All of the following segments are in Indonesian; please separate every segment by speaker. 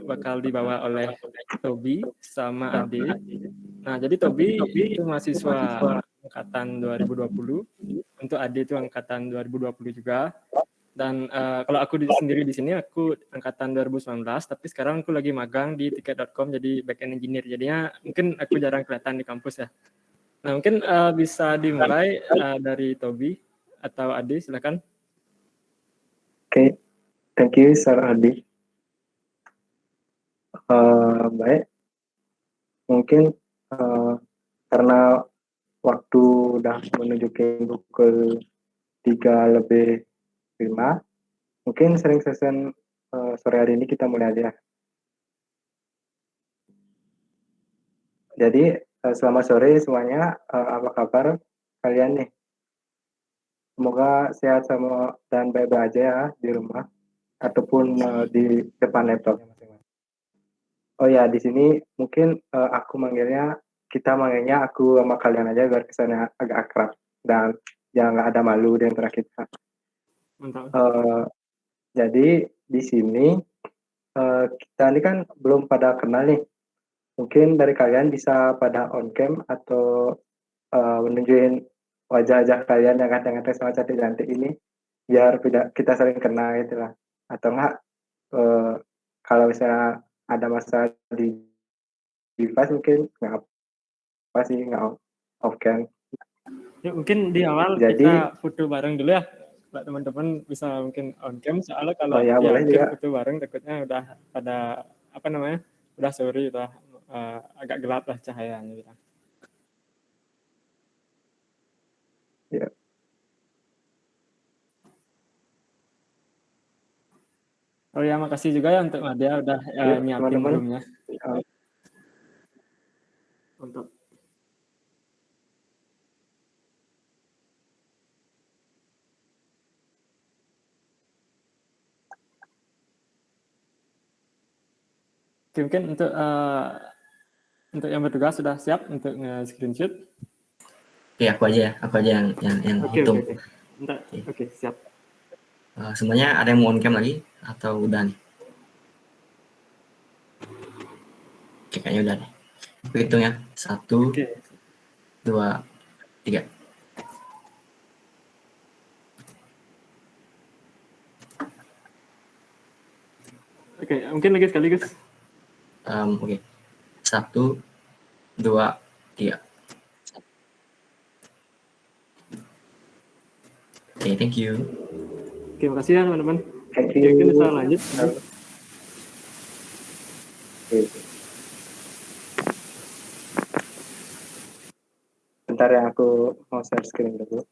Speaker 1: bakal dibawa oleh Tobi sama Ade. Nah, jadi Tobi itu mahasiswa angkatan 2020, untuk Ade itu angkatan 2020 juga. Dan kalau aku sendiri di sini aku angkatan 2019, tapi sekarang aku lagi magang di tiket.com jadi backend engineer. Jadinya mungkin aku jarang kelihatan di kampus ya. Nah, mungkin bisa dimulai dari Tobi atau Ade, silakan.
Speaker 2: Oke, thank you Sir Adi. Baik, mungkin karena waktu udah menuju ke pukul 3:05, mungkin sharing session sore hari ini kita mulai aja. Jadi selamat sore semuanya, apa kabar kalian nih? Semoga sehat sama dan baik-baik aja ya di rumah ataupun di depan laptop. Oh ya, di sini mungkin kita manggilnya aku sama kalian aja biar kesannya agak akrab dan ya nggak ada malu di antara kita. Jadi di sini kita ini kan belum pada kenal nih. Mungkin dari kalian bisa pada on cam atau menunjukin wajah-wajah kalian yang kadang-kadang sama cantik-cantik ini biar kita saling kenal gitu lah. Atau enggak kalau misalnya ada masalah di device mungkin nggak apa sih nggak off cam.
Speaker 1: Ya, mungkin di awal
Speaker 2: Jadi
Speaker 1: kita foto bareng dulu ya. Teman-teman bisa mungkin on cam, soalnya kalau
Speaker 2: ya
Speaker 1: di
Speaker 2: boleh
Speaker 1: on cam
Speaker 2: juga.
Speaker 1: foto bareng takutnya udah pada apa namanya? Udah sore, udah agak gelap lah cahayanya gitu.
Speaker 2: Ya.
Speaker 1: Oh ya, makasih juga ya untuk Nadia udah nyiapin
Speaker 2: Teman-teman.
Speaker 1: roomnya. Untuk mungkin untuk yang bertugas sudah siap untuk nge-screenshot.
Speaker 3: Oke, aku aja yang hitung.
Speaker 1: Oke, siap.
Speaker 3: Semuanya ada yang mau on cam lagi atau udah nih? Oke, kayaknya udah nih. Aku hitung ya. 1, 2, 3.
Speaker 1: Oke, mungkin lagi sekaligus.
Speaker 3: Oke. 1, 2, 3. Oke, thank you.
Speaker 1: Oke, makasih ya teman-teman.
Speaker 2: Thank you.
Speaker 1: Mungkin bisa lanjut.
Speaker 2: Bentar ya, aku mau share screen dulu.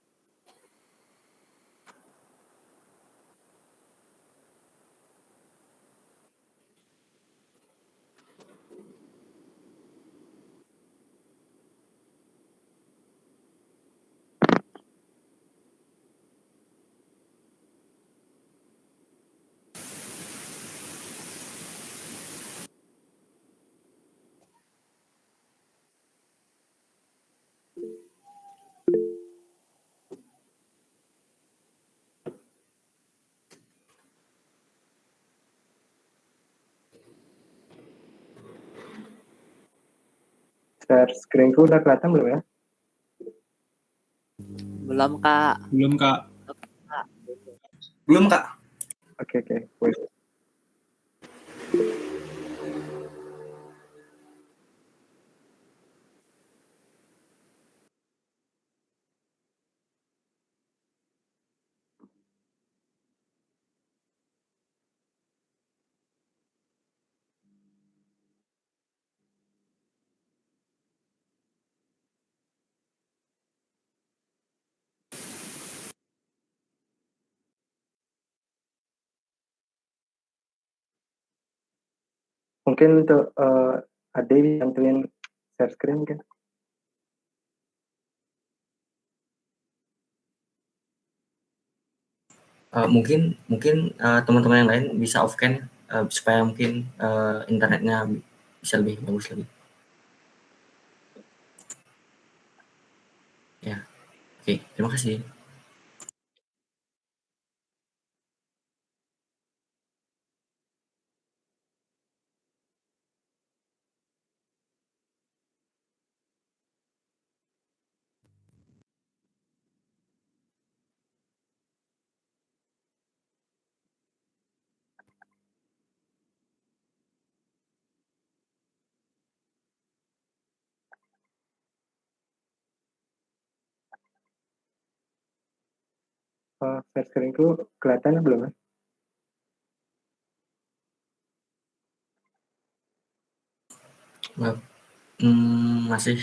Speaker 2: Share screenku udah kelihatan belum ya?
Speaker 4: Belum, Kak.
Speaker 3: Belum, Kak.
Speaker 2: Oke. Wait. Mungkin untuk Ade bantuin share screen mungkin.
Speaker 3: Mungkin teman-teman yang lain bisa off cam supaya mungkin internetnya bisa lebih bagus lagi. Ya, oke, terima kasih.
Speaker 2: share screen-ku kelihatan belum ya?
Speaker 3: Masih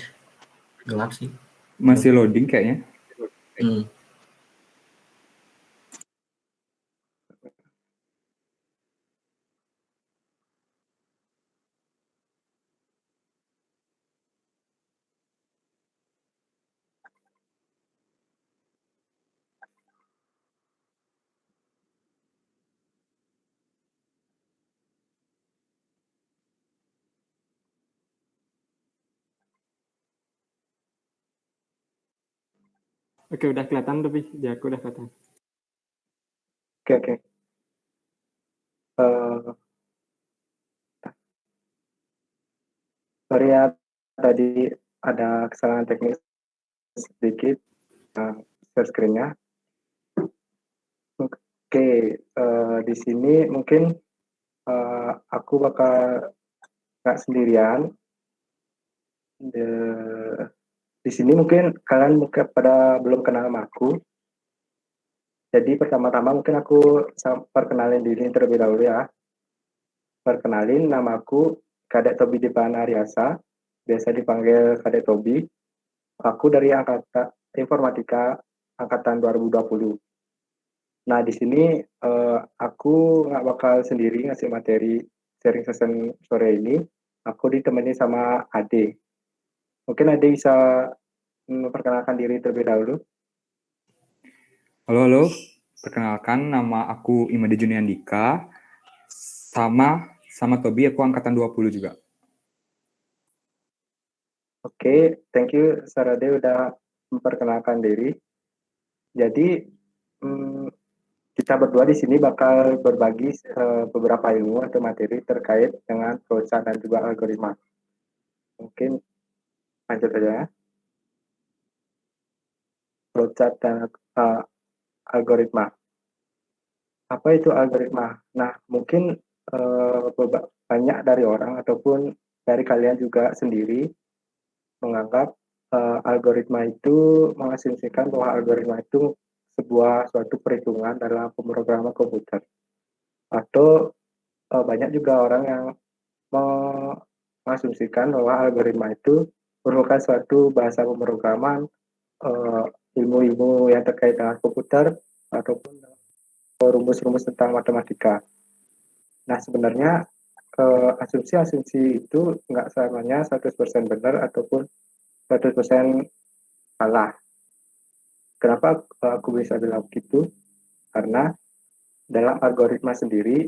Speaker 3: gelap sih.
Speaker 4: Masih loading kayaknya.
Speaker 1: Oke, udah kelihatan tapi di aku udah kelihatan.
Speaker 2: Oke. Sorry ya, tadi ada kesalahan teknis sedikit share screen-nya. Oke, di sini mungkin aku bakal nggak sendirian. Di sini mungkin kalian pada belum kenal sama aku. Jadi pertama-tama mungkin aku perkenalin diri terlebih dahulu ya. Perkenalin, nama aku Kadek Tobi Dipan Aryasa, biasa dipanggil Kadek Tobi. Aku dari angkatan Informatika angkatan 2020. Nah, di sini aku nggak bakal sendiri ngasih materi sharing session sore ini. Aku ditemani sama Ade. Mungkin Ade bisa memperkenalkan diri terlebih dahulu.
Speaker 4: Halo. Perkenalkan, nama aku Imade Juniandika. Sama Tobi, aku angkatan 20 juga.
Speaker 2: Oke, thank you Sarade udah memperkenalkan diri. Jadi kita berdua di sini bakal berbagi beberapa ilmu atau materi terkait dengan flowchart dan juga algoritma. Mungkin lanjut aja ya. Flowchart dan algoritma. Apa itu algoritma? Nah, mungkin banyak dari orang ataupun dari kalian juga sendiri menganggap algoritma itu mengasumsikan bahwa algoritma itu suatu perhitungan dalam pemrograman komputer. Atau banyak juga orang yang mengasumsikan bahwa algoritma itu merupakan suatu bahasa pemrograman ilmu-ilmu yang terkait dengan komputer ataupun rumus-rumus tentang matematika. Nah, sebenarnya asumsi-asumsi itu nggak selamanya 100% benar ataupun 100% salah. Kenapa aku bisa bilang begitu? Karena dalam algoritma sendiri,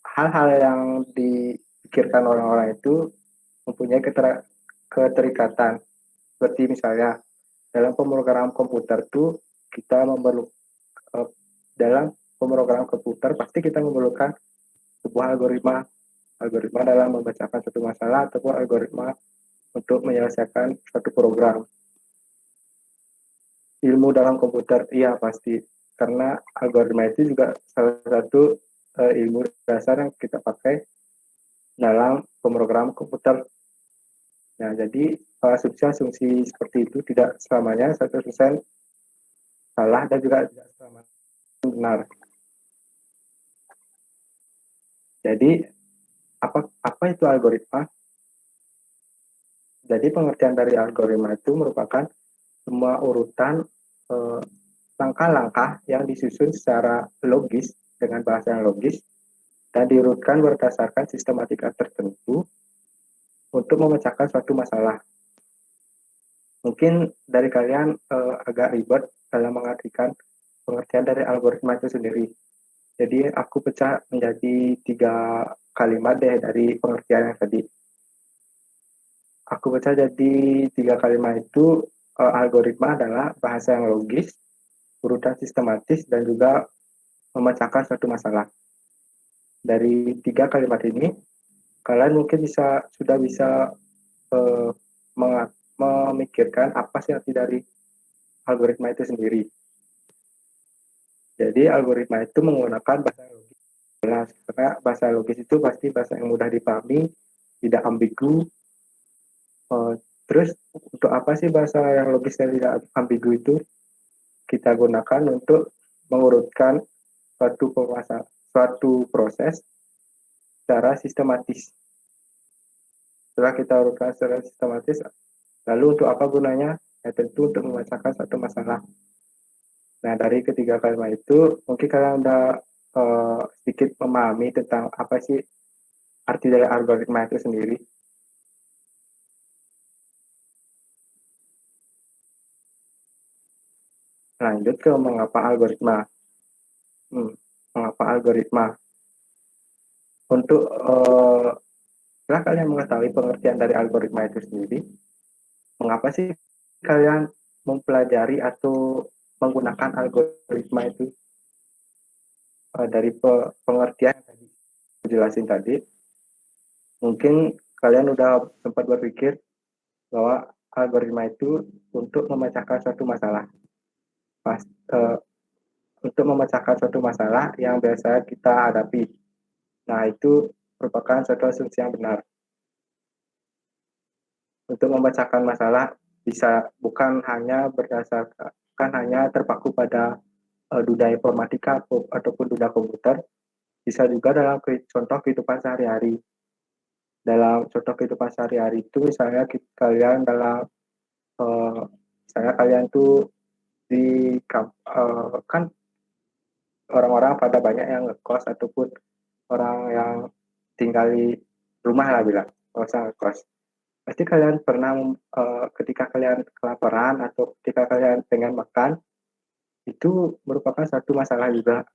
Speaker 2: hal-hal yang dipikirkan orang-orang itu mempunyai keterikatan. Seperti misalnya, dalam pemrograman komputer itu kita dalam pemrograman komputer pasti kita memerlukan sebuah algoritma dalam membacakan suatu masalah ataupun algoritma untuk menyelesaikan suatu program. Ilmu dalam komputer, iya pasti, karena algoritma itu juga salah satu ilmu dasar yang kita pakai dalam pemrograman komputer. Nah, jadi asumsi-asumsi seperti itu tidak selamanya 100% salah dan juga tidak selamanya benar. Jadi apa itu algoritma? Jadi pengertian dari algoritma itu merupakan semua urutan langkah-langkah yang disusun secara logis dengan bahasa yang logis dan diurutkan berdasarkan sistematika tertentu untuk memecahkan suatu masalah. Mungkin dari kalian agak ribet dalam mengartikan pengertian dari algoritma itu sendiri. Jadi aku pecah menjadi 3 kalimat deh dari pengertian yang tadi. Aku pecah jadi 3 kalimat itu. Algoritma adalah bahasa yang logis, urutan sistematis, dan juga memecahkan suatu masalah. Dari 3 kalimat ini, kalian mungkin sudah bisa memikirkan apa sih arti dari algoritma itu sendiri. Jadi algoritma itu menggunakan bahasa logis. Karena bahasa logis itu pasti bahasa yang mudah dipahami, tidak ambigu. Terus untuk apa sih bahasa yang logis dan tidak ambigu itu? kita gunakan untuk mengurutkan suatu proses secara sistematis. Setelah kita urutkan secara sistematis, lalu untuk apa gunanya? Ya tentu untuk memecahkan satu masalah. Nah, dari ketiga kalimat itu, mungkin kalian udah sedikit memahami tentang apa sih arti dari algoritma itu sendiri. Lanjut ke mengapa algoritma. Mengapa algoritma? Untuk setelah kalian mengetahui pengertian dari algoritma itu sendiri, mengapa sih kalian mempelajari atau menggunakan algoritma itu? Dari pengertian yang tadi jelasin tadi, mungkin kalian udah sempat berpikir bahwa algoritma itu untuk memecahkan suatu masalah. Untuk memecahkan suatu masalah yang biasa kita hadapi. Nah, itu merupakan suatu asumsi yang benar. Untuk memecahkan masalah bukan hanya terpaku pada dunia informatika ataupun dunia komputer, bisa juga dalam contoh kehidupan sehari-hari. Dalam contoh kehidupan sehari-hari itu misalnya kalian tuh kan orang-orang pada banyak yang ngekos ataupun orang yang tinggal di rumah lah bilang, nggak usah ngekos. Pasti kalian pernah ketika kalian kelaparan atau ketika kalian pengen makan, itu merupakan satu masalah juga.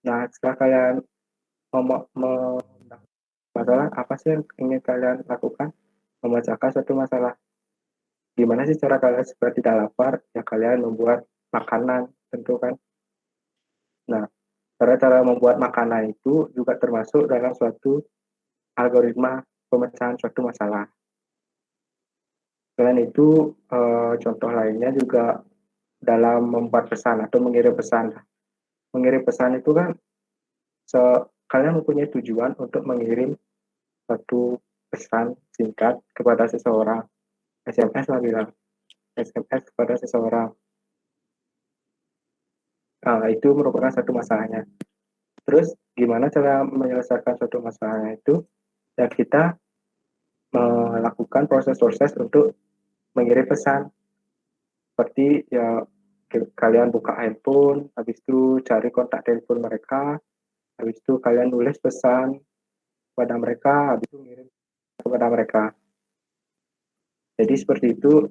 Speaker 2: Nah, setelah kalian masalah, apa sih yang ingin kalian lakukan? Memecahkan suatu masalah. Gimana sih cara kalian supaya tidak lapar? Ya kalian membuat makanan, tentu kan. Nah, cara-cara membuat makanan itu juga termasuk dalam suatu algoritma pemecahan suatu masalah. Selain itu, contoh lainnya juga dalam membuat pesan atau mengirim pesan. Mengirim pesan itu kan kalian mempunyai tujuan untuk mengirim satu pesan singkat kepada seseorang. SMS lah bilang. SMS kepada seseorang. Nah, itu merupakan satu masalahnya. Terus, gimana cara menyelesaikan suatu masalahnya itu? Ya, kita melakukan proses-proses untuk mengirim pesan. Seperti ya kalian buka handphone, habis itu cari kontak telepon mereka, habis itu kalian nulis pesan kepada mereka, habis itu ngirim kepada mereka. Jadi seperti itu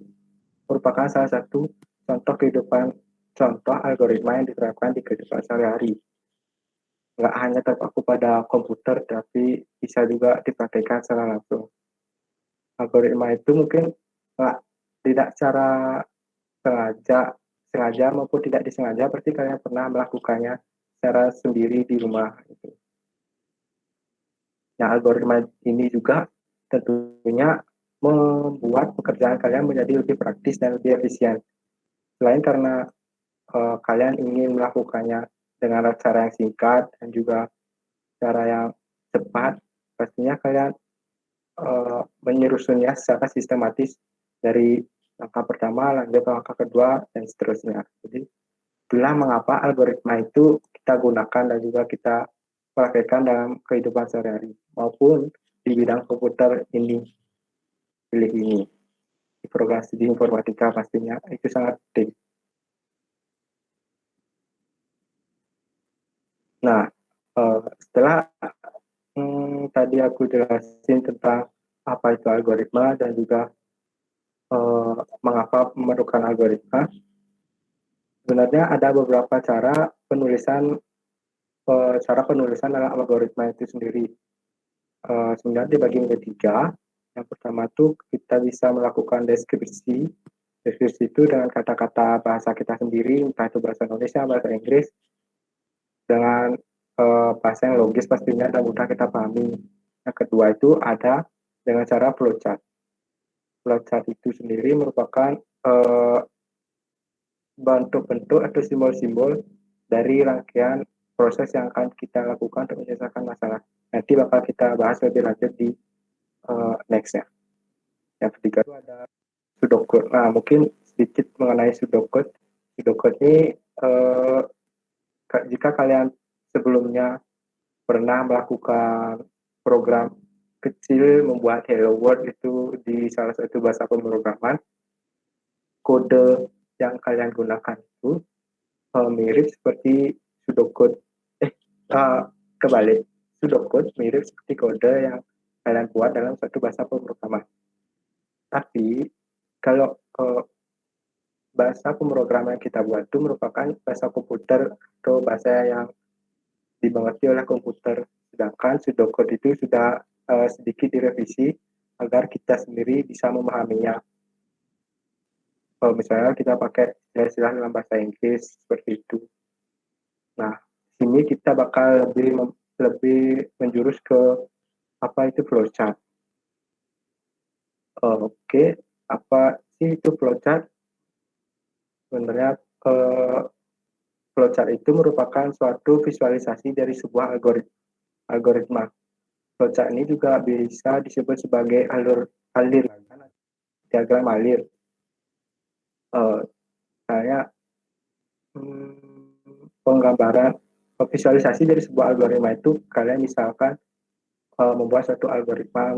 Speaker 2: merupakan salah satu contoh algoritma yang diterapkan di kehidupan sehari-hari. Nggak hanya terpaku pada komputer, tapi bisa juga dipraktikkan secara langsung. Algoritma itu mungkin tidak secara sengaja maupun tidak disengaja, berarti kalian pernah melakukannya secara sendiri di rumah. Nah, algoritma ini juga tentunya membuat pekerjaan kalian menjadi lebih praktis dan lebih efisien. Selain karena kalian ingin melakukannya dengan cara yang singkat dan juga cara yang cepat, pastinya kalian menyusunnya secara sistematis dari langkah pertama, lanjut ke langkah kedua, dan seterusnya. Jadi, itulah mengapa algoritma itu kita gunakan dan juga kita praktekkan dalam kehidupan sehari-hari, maupun di bidang komputer ini, pilih ini. Di program studi informatika pastinya, itu sangat penting. Nah, setelah tadi aku jelasin tentang apa itu algoritma dan juga mengapa memerlukan algoritma, sebenarnya ada beberapa cara penulisan dalam algoritma itu sendiri. Sebenarnya dibagi menjadi 3. Yang pertama tuh kita bisa melakukan deskripsi. Deskripsi itu dengan kata-kata bahasa kita sendiri, entah itu bahasa Indonesia, bahasa Inggris, dengan bahasa yang logis pastinya dan mudah kita pahami. Yang kedua itu ada dengan cara flowchart. Flowchart itu sendiri merupakan bentuk-bentuk atau simbol-simbol dari rangkaian proses yang akan kita lakukan untuk menyelesaikan masalah. Nanti bakal kita bahas lebih lanjut di next-nya. Yang ketiga itu ada pseudocode. Nah, mungkin sedikit mengenai pseudocode. pseudocode ini jika kalian sebelumnya pernah melakukan program kecil membuat Hello World itu di salah satu bahasa pemrograman, kode yang kalian gunakan itu mirip seperti pseudocode. Kebalik, pseudocode mirip seperti kode yang kalian buat dalam satu bahasa pemrograman. Tapi kalau bahasa pemrograman yang kita buat itu merupakan bahasa komputer atau bahasa yang dimengerti oleh komputer, sedangkan pseudocode itu sudah sedikit direvisi agar kita sendiri bisa memahaminya. Misalnya kita pakai istilah dalam bahasa Inggris seperti itu. Nah, sini kita bakal lebih menjurus ke apa itu flowchart. Oke, apa sih itu flowchart? Sebenarnya flowchart itu merupakan suatu visualisasi dari sebuah algoritma. Flowchart ini juga bisa disebut sebagai diagram alir. Misalnya penggambaran visualisasi dari sebuah algoritma itu kalian misalkan membuat suatu algoritma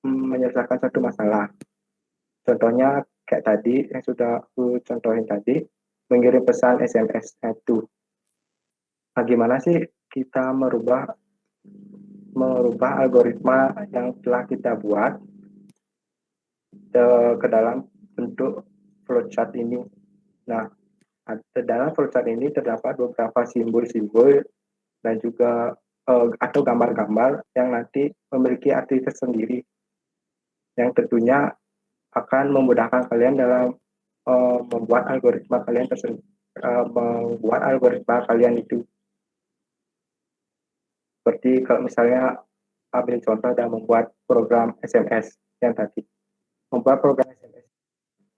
Speaker 2: menyelesaikan suatu masalah. Contohnya kayak tadi yang sudah aku contohin tadi, mengirim pesan SMS itu. Nah, gimana sih kita merubah algoritma yang telah kita buat ke dalam bentuk flowchart ini? Nah, dalam flowchart ini terdapat beberapa simbol-simbol dan juga atau gambar-gambar yang nanti memiliki arti tersendiri yang tentunya akan memudahkan kalian dalam membuat algoritma kalian itu. Seperti kalau misalnya ambil contoh dan membuat program SMS yang tadi. Membuat program SMS,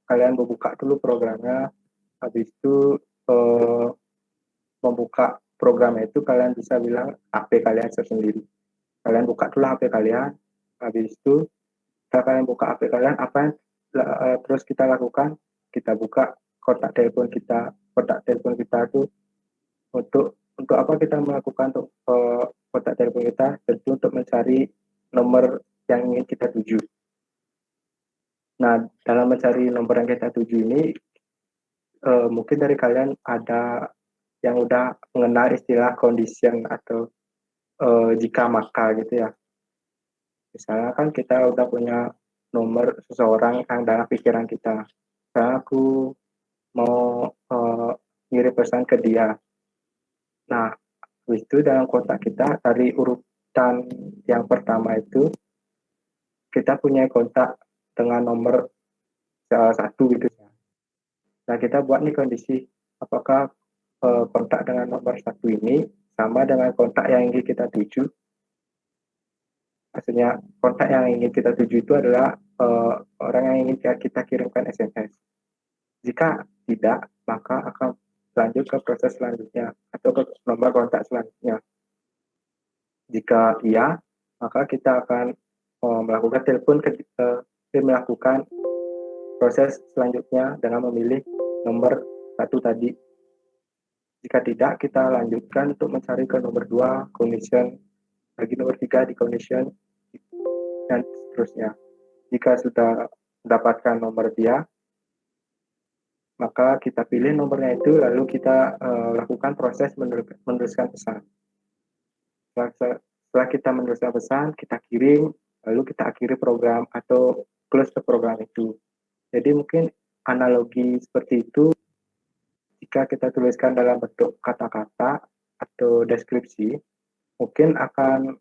Speaker 2: kalian membuka dulu programnya, habis itu membuka program itu kalian bisa bilang HP kalian sendiri. Kalian buka dulu HP kalian, habis itu setelah kalian buka HP kalian, apa yang terus kita lakukan? Kita buka kontak telepon kita itu untuk apa kita melakukan untuk kontak telepon kita? Tentu untuk mencari nomor yang ingin kita tuju. Nah, dalam mencari nomor yang kita tuju ini mungkin dari kalian ada yang udah mengenal istilah condition atau jika maka gitu ya. Misalnya kan kita udah punya nomor seseorang yang dalam pikiran kita. Misalnya aku mau ngirim pesan ke dia. Nah, habis itu dalam kontak kita dari urutan yang pertama itu kita punya kontak dengan nomor satu gitu. Nah, kita buat nih kondisi apakah kontak dengan nomor satu ini sama dengan kontak yang ingin kita tuju. Maksudnya kontak yang ingin kita tuju itu adalah orang yang ingin kita kirimkan SMS. Jika tidak, maka akan lanjut ke proses selanjutnya atau ke nomor kontak selanjutnya. Jika iya, maka kita akan melakukan melakukan proses selanjutnya dengan memilih nomor satu tadi. Jika tidak, kita lanjutkan untuk mencari ke nomor 2, condition, lagi nomor 3 di condition, dan seterusnya. Jika sudah mendapatkan nomor dia, maka kita pilih nomornya itu, lalu kita lakukan proses meneruskan pesan. Setelah kita meneruskan pesan, kita kirim, lalu kita akhiri program atau close ke program itu. Jadi mungkin analogi seperti itu, jika kita tuliskan dalam bentuk kata-kata atau deskripsi, mungkin akan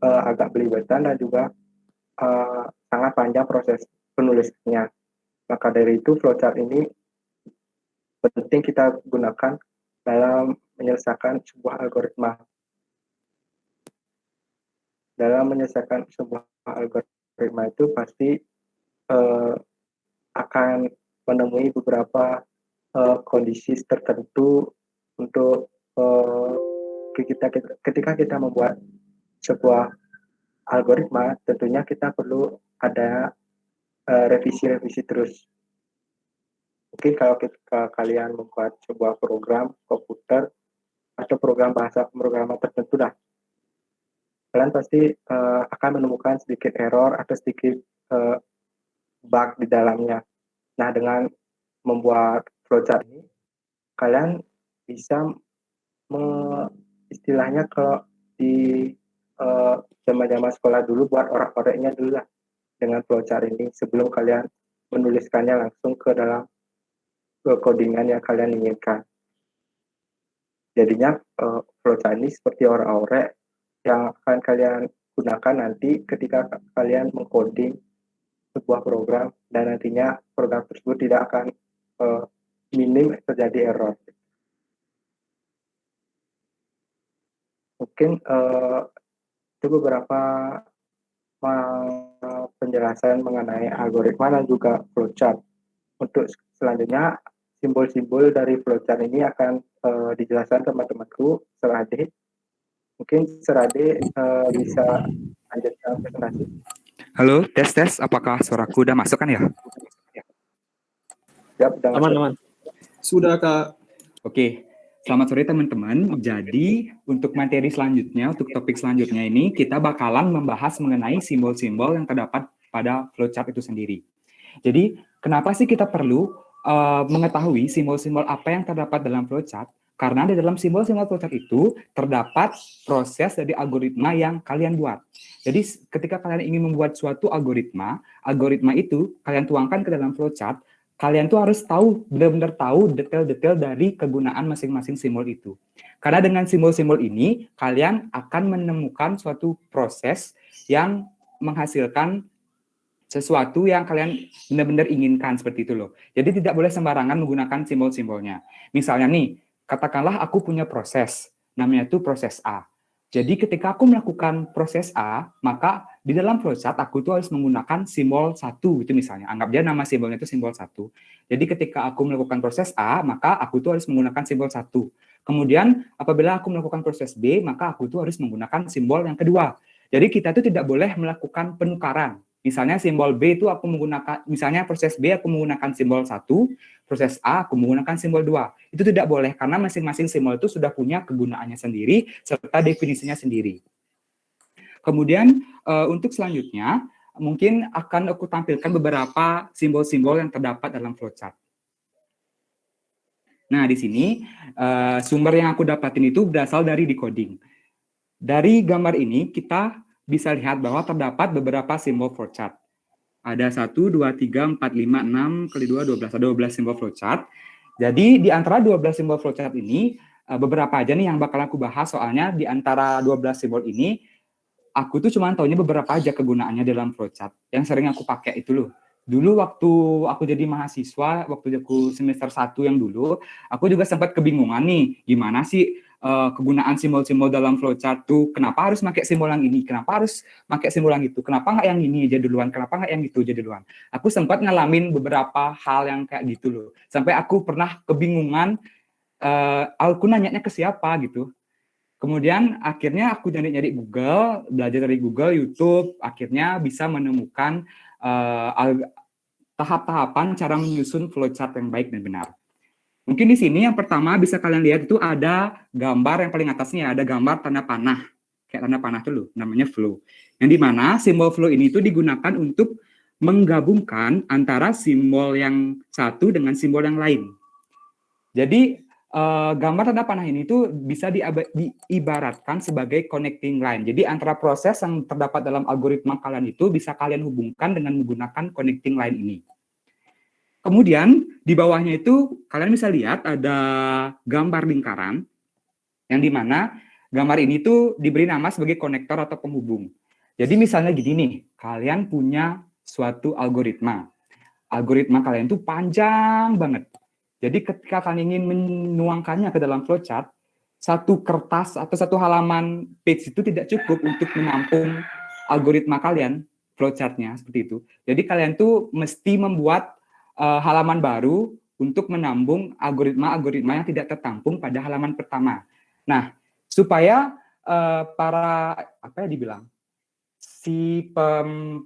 Speaker 2: agak belibetan dan juga sangat panjang proses penulisannya. Maka dari itu flowchart ini penting kita gunakan dalam menyelesaikan sebuah algoritma. Dalam menyelesaikan sebuah algoritma itu pasti akan menemui beberapa kondisi tertentu untuk ketika kita membuat sebuah algoritma, tentunya kita perlu ada revisi-revisi terus. Mungkin kalau kalian membuat sebuah program komputer atau program bahasa pemrograman tertentu dah, kalian pasti akan menemukan sedikit error atau sedikit bug di dalamnya. Nah, dengan membuat flowchart ini, kalian bisa istilahnya kalau di zaman-zaman sekolah dulu buat orak-oreknya dulu lah dengan flowchart ini sebelum kalian menuliskannya langsung ke dalam codingan yang kalian inginkan. Jadinya flowchart ini seperti orak-orek yang akan kalian gunakan nanti ketika kalian mengcoding sebuah program dan nantinya program tersebut tidak akan minim terjadi error. Mungkin itu beberapa penjelasan mengenai algoritma dan juga flowchart. Untuk selanjutnya, simbol-simbol dari flowchart ini akan dijelaskan teman-temanku, Serade. Mungkin Serade bisa lanjutkan presentasi.
Speaker 4: Halo, tes. Apakah suaraku udah masuk kan ya?
Speaker 2: Siap, udah masuk.
Speaker 1: Aman.
Speaker 5: Sudah, Kak.
Speaker 4: Oke, selamat sore teman-teman. Jadi, untuk materi selanjutnya, untuk topik selanjutnya ini, kita bakalan membahas mengenai simbol-simbol yang terdapat pada flowchart itu sendiri. Jadi, kenapa sih kita perlu mengetahui simbol-simbol apa yang terdapat dalam flowchart? Karena di dalam simbol-simbol flowchart itu terdapat proses dari algoritma yang kalian buat. Jadi ketika kalian ingin membuat suatu algoritma itu kalian tuangkan ke dalam flowchart, kalian tuh harus tahu, benar-benar tahu detail-detail dari kegunaan masing-masing simbol itu. Karena dengan simbol-simbol ini, kalian akan menemukan suatu proses yang menghasilkan sesuatu yang kalian benar-benar inginkan, seperti itu loh. Jadi tidak boleh sembarangan menggunakan simbol-simbolnya. Misalnya nih, katakanlah aku punya proses, namanya itu proses A. Jadi ketika aku melakukan proses A, maka di dalam flowchart aku tuh harus menggunakan simbol 1, itu misalnya. Anggap dia nama simbolnya itu simbol 1. Jadi ketika aku melakukan proses A, maka aku tuh harus menggunakan simbol 1. Kemudian apabila aku melakukan proses B, maka aku tuh harus menggunakan simbol yang kedua. Jadi kita tuh tidak boleh melakukan penukaran. Misalnya simbol B itu aku menggunakan, misalnya proses B aku menggunakan simbol 1, proses A aku menggunakan simbol 2. Itu tidak boleh karena masing-masing simbol itu sudah punya kegunaannya sendiri serta definisinya sendiri. Kemudian untuk selanjutnya mungkin akan aku tampilkan beberapa simbol-simbol yang terdapat dalam flowchart. Nah, di sini sumber yang aku dapatin itu berasal dari decoding. Dari gambar ini kita bisa lihat bahwa terdapat beberapa simbol flowchart. Ada 1, 2, 3, 4, 5, 6, kali 2, 12. Ada 12 simbol flowchart. Jadi di antara 12 simbol flowchart ini, beberapa aja nih yang bakal aku bahas, soalnya di antara 12 simbol ini, aku tuh cuma taunya beberapa aja kegunaannya dalam flowchart. Yang sering aku pakai itu loh. Dulu waktu aku jadi mahasiswa, waktu aku semester 1 yang dulu, aku juga sempat kebingungan nih, gimana sih kegunaan simbol-simbol dalam flowchart tuh, kenapa harus pakai simbol yang ini, kenapa harus pakai simbol yang itu, kenapa nggak yang ini aja duluan, kenapa nggak yang itu aja duluan. Aku sempat ngalamin beberapa hal yang kayak gitu loh, sampai aku pernah kebingungan, aku nanyanya ke siapa gitu. Kemudian akhirnya aku nyari-nyari Google, belajar dari Google, YouTube, akhirnya bisa menemukan tahap-tahapan cara menyusun flowchart yang baik dan benar. Mungkin di sini yang pertama bisa kalian lihat itu ada gambar yang paling atasnya, ada gambar tanda panah. Kayak tanda panah itu loh, namanya flow. Yang dimana simbol flow ini itu digunakan untuk menggabungkan antara simbol yang satu dengan simbol yang lain. Jadi gambar tanda panah ini itu bisa diibaratkan sebagai connecting line. Jadi antara proses yang terdapat dalam algoritma kalian itu bisa kalian hubungkan dengan menggunakan connecting line ini. Kemudian di bawahnya itu kalian bisa lihat ada gambar lingkaran yang dimana gambar ini tuh diberi nama sebagai konektor atau penghubung. Jadi misalnya gini nih, kalian punya suatu algoritma. Algoritma kalian tuh panjang banget. Jadi ketika kalian ingin menuangkannya ke dalam flowchart, satu kertas atau satu halaman page itu tidak cukup untuk menampung algoritma kalian, flowchartnya seperti itu. Jadi kalian tuh mesti membuat halaman baru untuk menambung algoritma-algoritma yang tidak tertampung pada halaman pertama. Nah, supaya si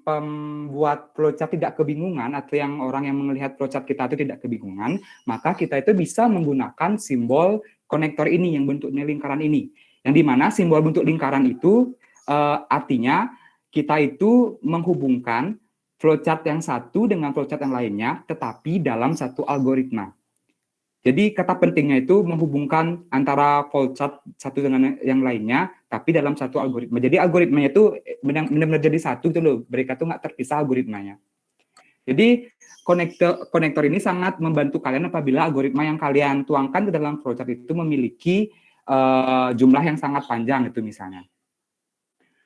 Speaker 4: pembuat flowchart tidak kebingungan atau yang orang yang melihat flowchart kita itu tidak kebingungan, maka kita itu bisa menggunakan simbol konektor ini yang bentuknya lingkaran ini. Yang dimana simbol bentuk lingkaran itu artinya kita itu menghubungkan flowchart yang satu dengan flowchart yang lainnya, tetapi dalam satu algoritma. Jadi kata pentingnya itu menghubungkan antara flowchart satu dengan yang lainnya, tapi dalam satu algoritma. Jadi algoritmanya itu benar-benar jadi satu gitu loh. Mereka tuh nggak terpisah algoritmanya. Jadi konektor ini sangat membantu kalian apabila algoritma yang kalian tuangkan ke dalam flowchart itu memiliki jumlah yang sangat panjang itu misalnya.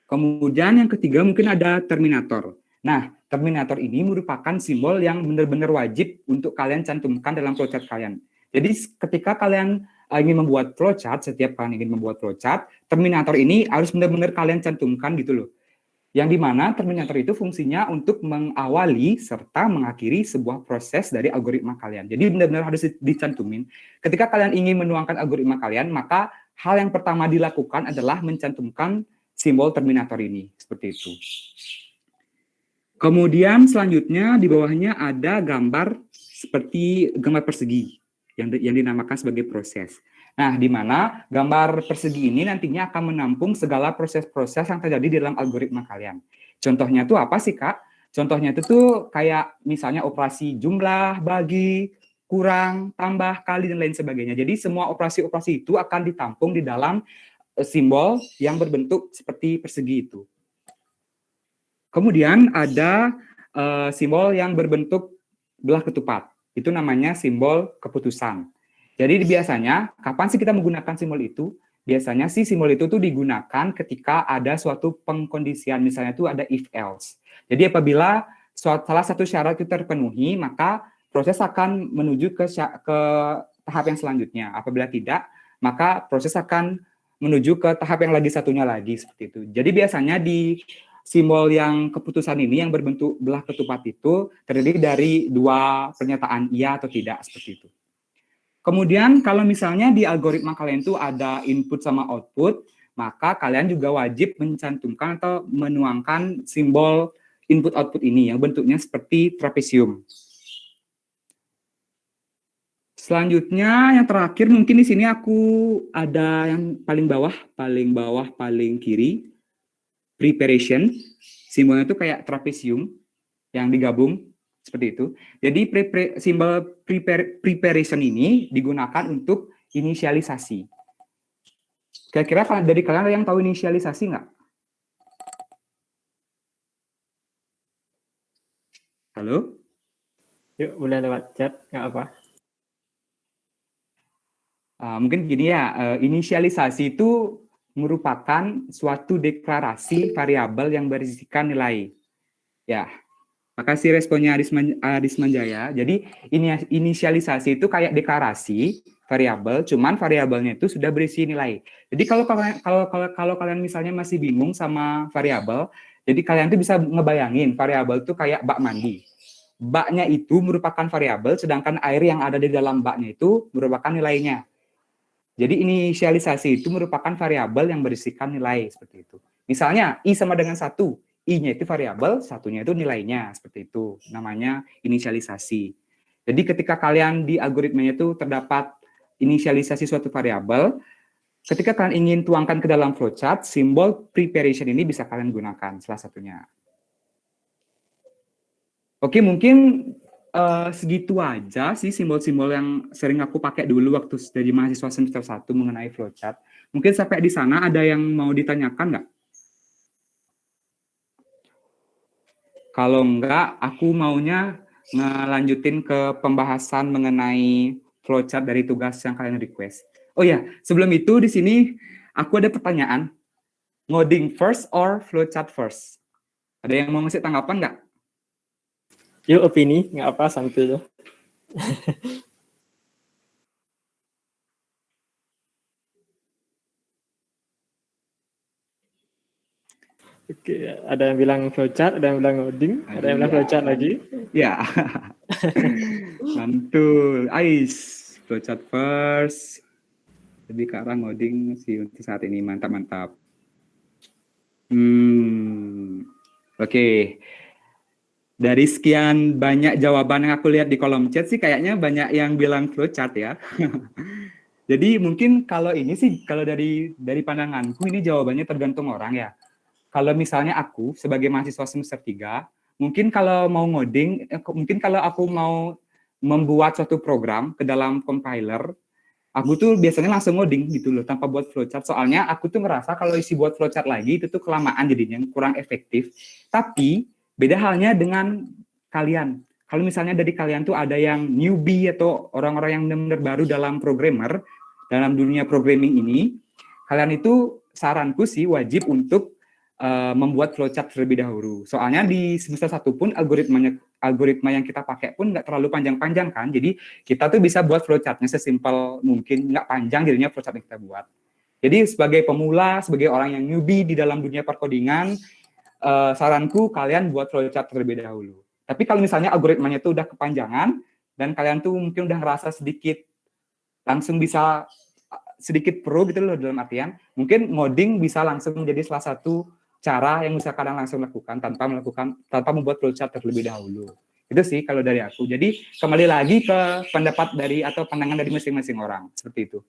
Speaker 4: Kemudian yang ketiga mungkin ada terminator. Nah, terminator ini merupakan simbol yang benar-benar wajib untuk kalian cantumkan dalam flowchart kalian. Jadi ketika kalian ingin membuat flowchart, setiap kalian ingin membuat flowchart, terminator ini harus benar-benar kalian cantumkan gitu loh. Yang dimana terminator itu fungsinya untuk mengawali serta mengakhiri sebuah proses dari algoritma kalian. Jadi benar-benar harus dicantumin. Ketika kalian ingin menuangkan algoritma kalian, maka hal yang pertama dilakukan adalah mencantumkan simbol terminator ini. Seperti itu. Kemudian selanjutnya di bawahnya ada gambar seperti gambar persegi yang dinamakan sebagai proses. Nah, di mana gambar persegi ini nantinya akan menampung segala proses-proses yang terjadi di dalam algoritma kalian. Contohnya itu apa sih, Kak? Contohnya itu tuh kayak misalnya operasi jumlah, bagi, kurang, tambah, kali, dan lain sebagainya. Jadi semua operasi-operasi itu akan ditampung di dalam simbol yang berbentuk seperti persegi itu. Kemudian ada simbol yang berbentuk belah ketupat. Itu namanya simbol keputusan. Jadi biasanya, kapan sih kita menggunakan simbol itu? Biasanya sih simbol itu tuh digunakan ketika ada suatu pengkondisian, misalnya itu ada if else. Jadi apabila salah satu syarat itu terpenuhi, maka proses akan menuju ke tahap yang selanjutnya. Apabila tidak, maka proses akan menuju ke tahap yang lagi satunya lagi, seperti itu. Jadi biasanya di simbol yang keputusan ini yang berbentuk belah ketupat itu terdiri dari dua pernyataan iya atau tidak, seperti itu. Kemudian kalau misalnya di algoritma kalian itu ada input sama output, maka kalian juga wajib mencantumkan atau menuangkan simbol input output ini yang bentuknya seperti trapesium. Selanjutnya yang terakhir mungkin di sini aku ada yang paling bawah, paling kiri, preparation. Simbolnya itu kayak trapesium yang digabung. Seperti itu. Jadi simbol preparation ini digunakan untuk inisialisasi. Kira-kira dari kalian ada yang tahu inisialisasi nggak? Halo?
Speaker 1: Yuk, boleh lewat chat, nggak apa.
Speaker 4: Mungkin gini ya, inisialisasi itu merupakan suatu deklarasi variabel yang berisikan nilai. Ya. Makasih responnya Aris Manjaya. Jadi inisialisasi itu kayak deklarasi variabel, cuman variabelnya itu sudah berisi nilai. Jadi kalau kalian misalnya masih bingung sama variabel, jadi kalian tuh bisa ngebayangin variabel itu kayak bak mandi. Baknya itu merupakan variabel, sedangkan air yang ada di dalam baknya itu merupakan nilainya. Jadi inisialisasi itu merupakan variabel yang berisikan nilai seperti itu. Misalnya I sama dengan 1. I-nya itu variabel, satunya itu nilainya, seperti itu. Namanya inisialisasi. Jadi ketika kalian di algoritmanya itu terdapat inisialisasi suatu variabel, ketika kalian ingin tuangkan ke dalam flowchart, simbol preparation ini bisa kalian gunakan, salah satunya. Oke, mungkin segitu aja sih simbol-simbol yang sering aku pakai dulu waktu jadi mahasiswa semester 1 mengenai flowchart. Mungkin sampai di sana ada yang mau ditanyakan nggak? Kalau enggak, aku maunya ngelanjutin ke pembahasan mengenai flowchart dari tugas yang kalian request. Oh ya, sebelum itu di sini aku ada pertanyaan. Ngoding first or flowchart first? Ada yang mau ngasih tanggapan nggak?
Speaker 1: Yuk, opini, nggak apa, santai tuh. Oke, ada yang bilang flowchart, ada yang bilang ngoding, ada yang bilang flowchart lagi.
Speaker 4: Ya, mantul. Ais, flowchart first. Lebih ke arah ngoding sih untuk saat ini, mantap. Oke. Dari sekian banyak jawaban yang aku lihat di kolom chat sih kayaknya banyak yang bilang flowchart ya. Jadi mungkin kalau ini sih kalau dari pandanganku ini jawabannya tergantung orang ya. Kalau misalnya aku sebagai mahasiswa semester 3, mungkin kalau mau ngoding, mungkin kalau aku mau membuat suatu program ke dalam compiler, aku tuh biasanya langsung ngoding gitu loh, tanpa buat flowchart. Soalnya aku tuh ngerasa kalau isi buat flowchart lagi, itu tuh kelamaan jadinya, kurang efektif. Tapi beda halnya dengan kalian. Kalau misalnya dari kalian tuh ada yang newbie atau orang-orang yang benar-benar baru dalam programmer, dalam dunia programming ini, kalian itu saranku sih wajib untuk membuat flowchart terlebih dahulu. Soalnya di semester 1 pun algoritma yang kita pakai pun nggak terlalu panjang-panjang kan. Jadi kita tuh bisa buat flowchartnya sesimpel mungkin, nggak panjang jadinya flowchart yang kita buat. Jadi sebagai pemula, sebagai orang yang newbie di dalam dunia perkodingan, saranku kalian buat flowchart terlebih dahulu. Tapi kalau misalnya algoritmanya itu udah kepanjangan dan kalian tuh mungkin udah ngerasa sedikit langsung bisa sedikit pro gitu loh dalam artian, mungkin ngoding bisa langsung menjadi salah satu cara yang bisa kalian langsung lakukan tanpa membuat flowchart terlebih dahulu. Itu sih kalau dari aku. Jadi kembali lagi ke pendapat dari atau pandangan dari masing-masing orang seperti itu.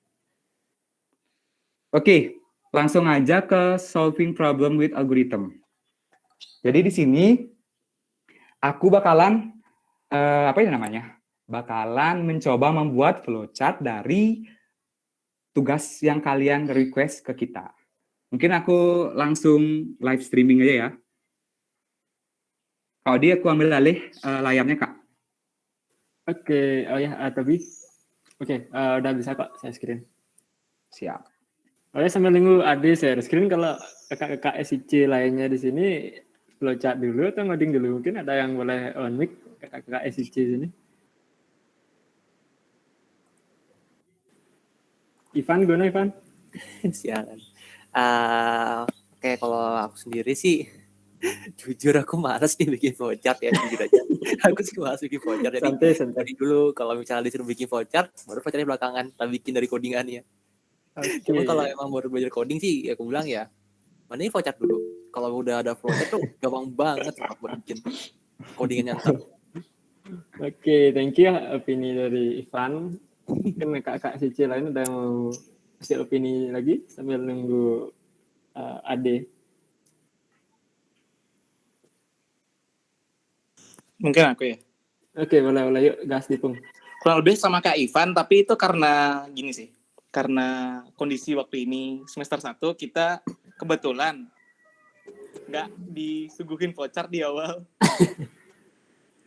Speaker 4: Oke, langsung aja ke solving problem with algorithm. Jadi di sini aku bakalan bakalan mencoba membuat flowchart dari tugas yang kalian request ke kita. Mungkin aku langsung live streaming aja ya. Kalau dia aku ambil alih layarnya, Kak.
Speaker 1: Oke, oh ya, Tobi. Oke, udah bisa kok saya screen.
Speaker 4: Siap.
Speaker 1: Oh ya, sambil nunggu Ade share screen, kalau kakak-kakak SIC lainnya di sini flowchart dulu atau ngoding dulu? Mungkin ada yang boleh on mic kakak-kakak SIC sini. Ivan, gimana Ivan?
Speaker 5: Sialan. Oke, kalau aku sendiri sih jujur aku malas nih bikin flowchart ya, jujur aja. Aku sih malas bikin flowchart. Jadi
Speaker 1: santai.
Speaker 5: dulu kalau misalnya disuruh bikin flowchart, baru flowchartnya belakangan, tak bikin dari codingannya.
Speaker 1: Okay.
Speaker 5: Cuma kalau emang baru belajar coding sih, ya aku bilang ya, mending flowchart dulu. Kalau udah ada flowchart tuh gampang banget buat bikin codingan yang ntar.
Speaker 1: Oke, thank you opini dari Ivan. Mungkin kakak SIC lain udah mau kasih opini lagi sambil nunggu Ade.
Speaker 6: Mungkin aku ya.
Speaker 1: Oke, boleh yuk gas Dipung.
Speaker 6: Kurang lebih sama Kak Ivan, tapi itu karena gini sih. Karena kondisi waktu ini semester 1 kita kebetulan nggak disuguhin flowchart di awal.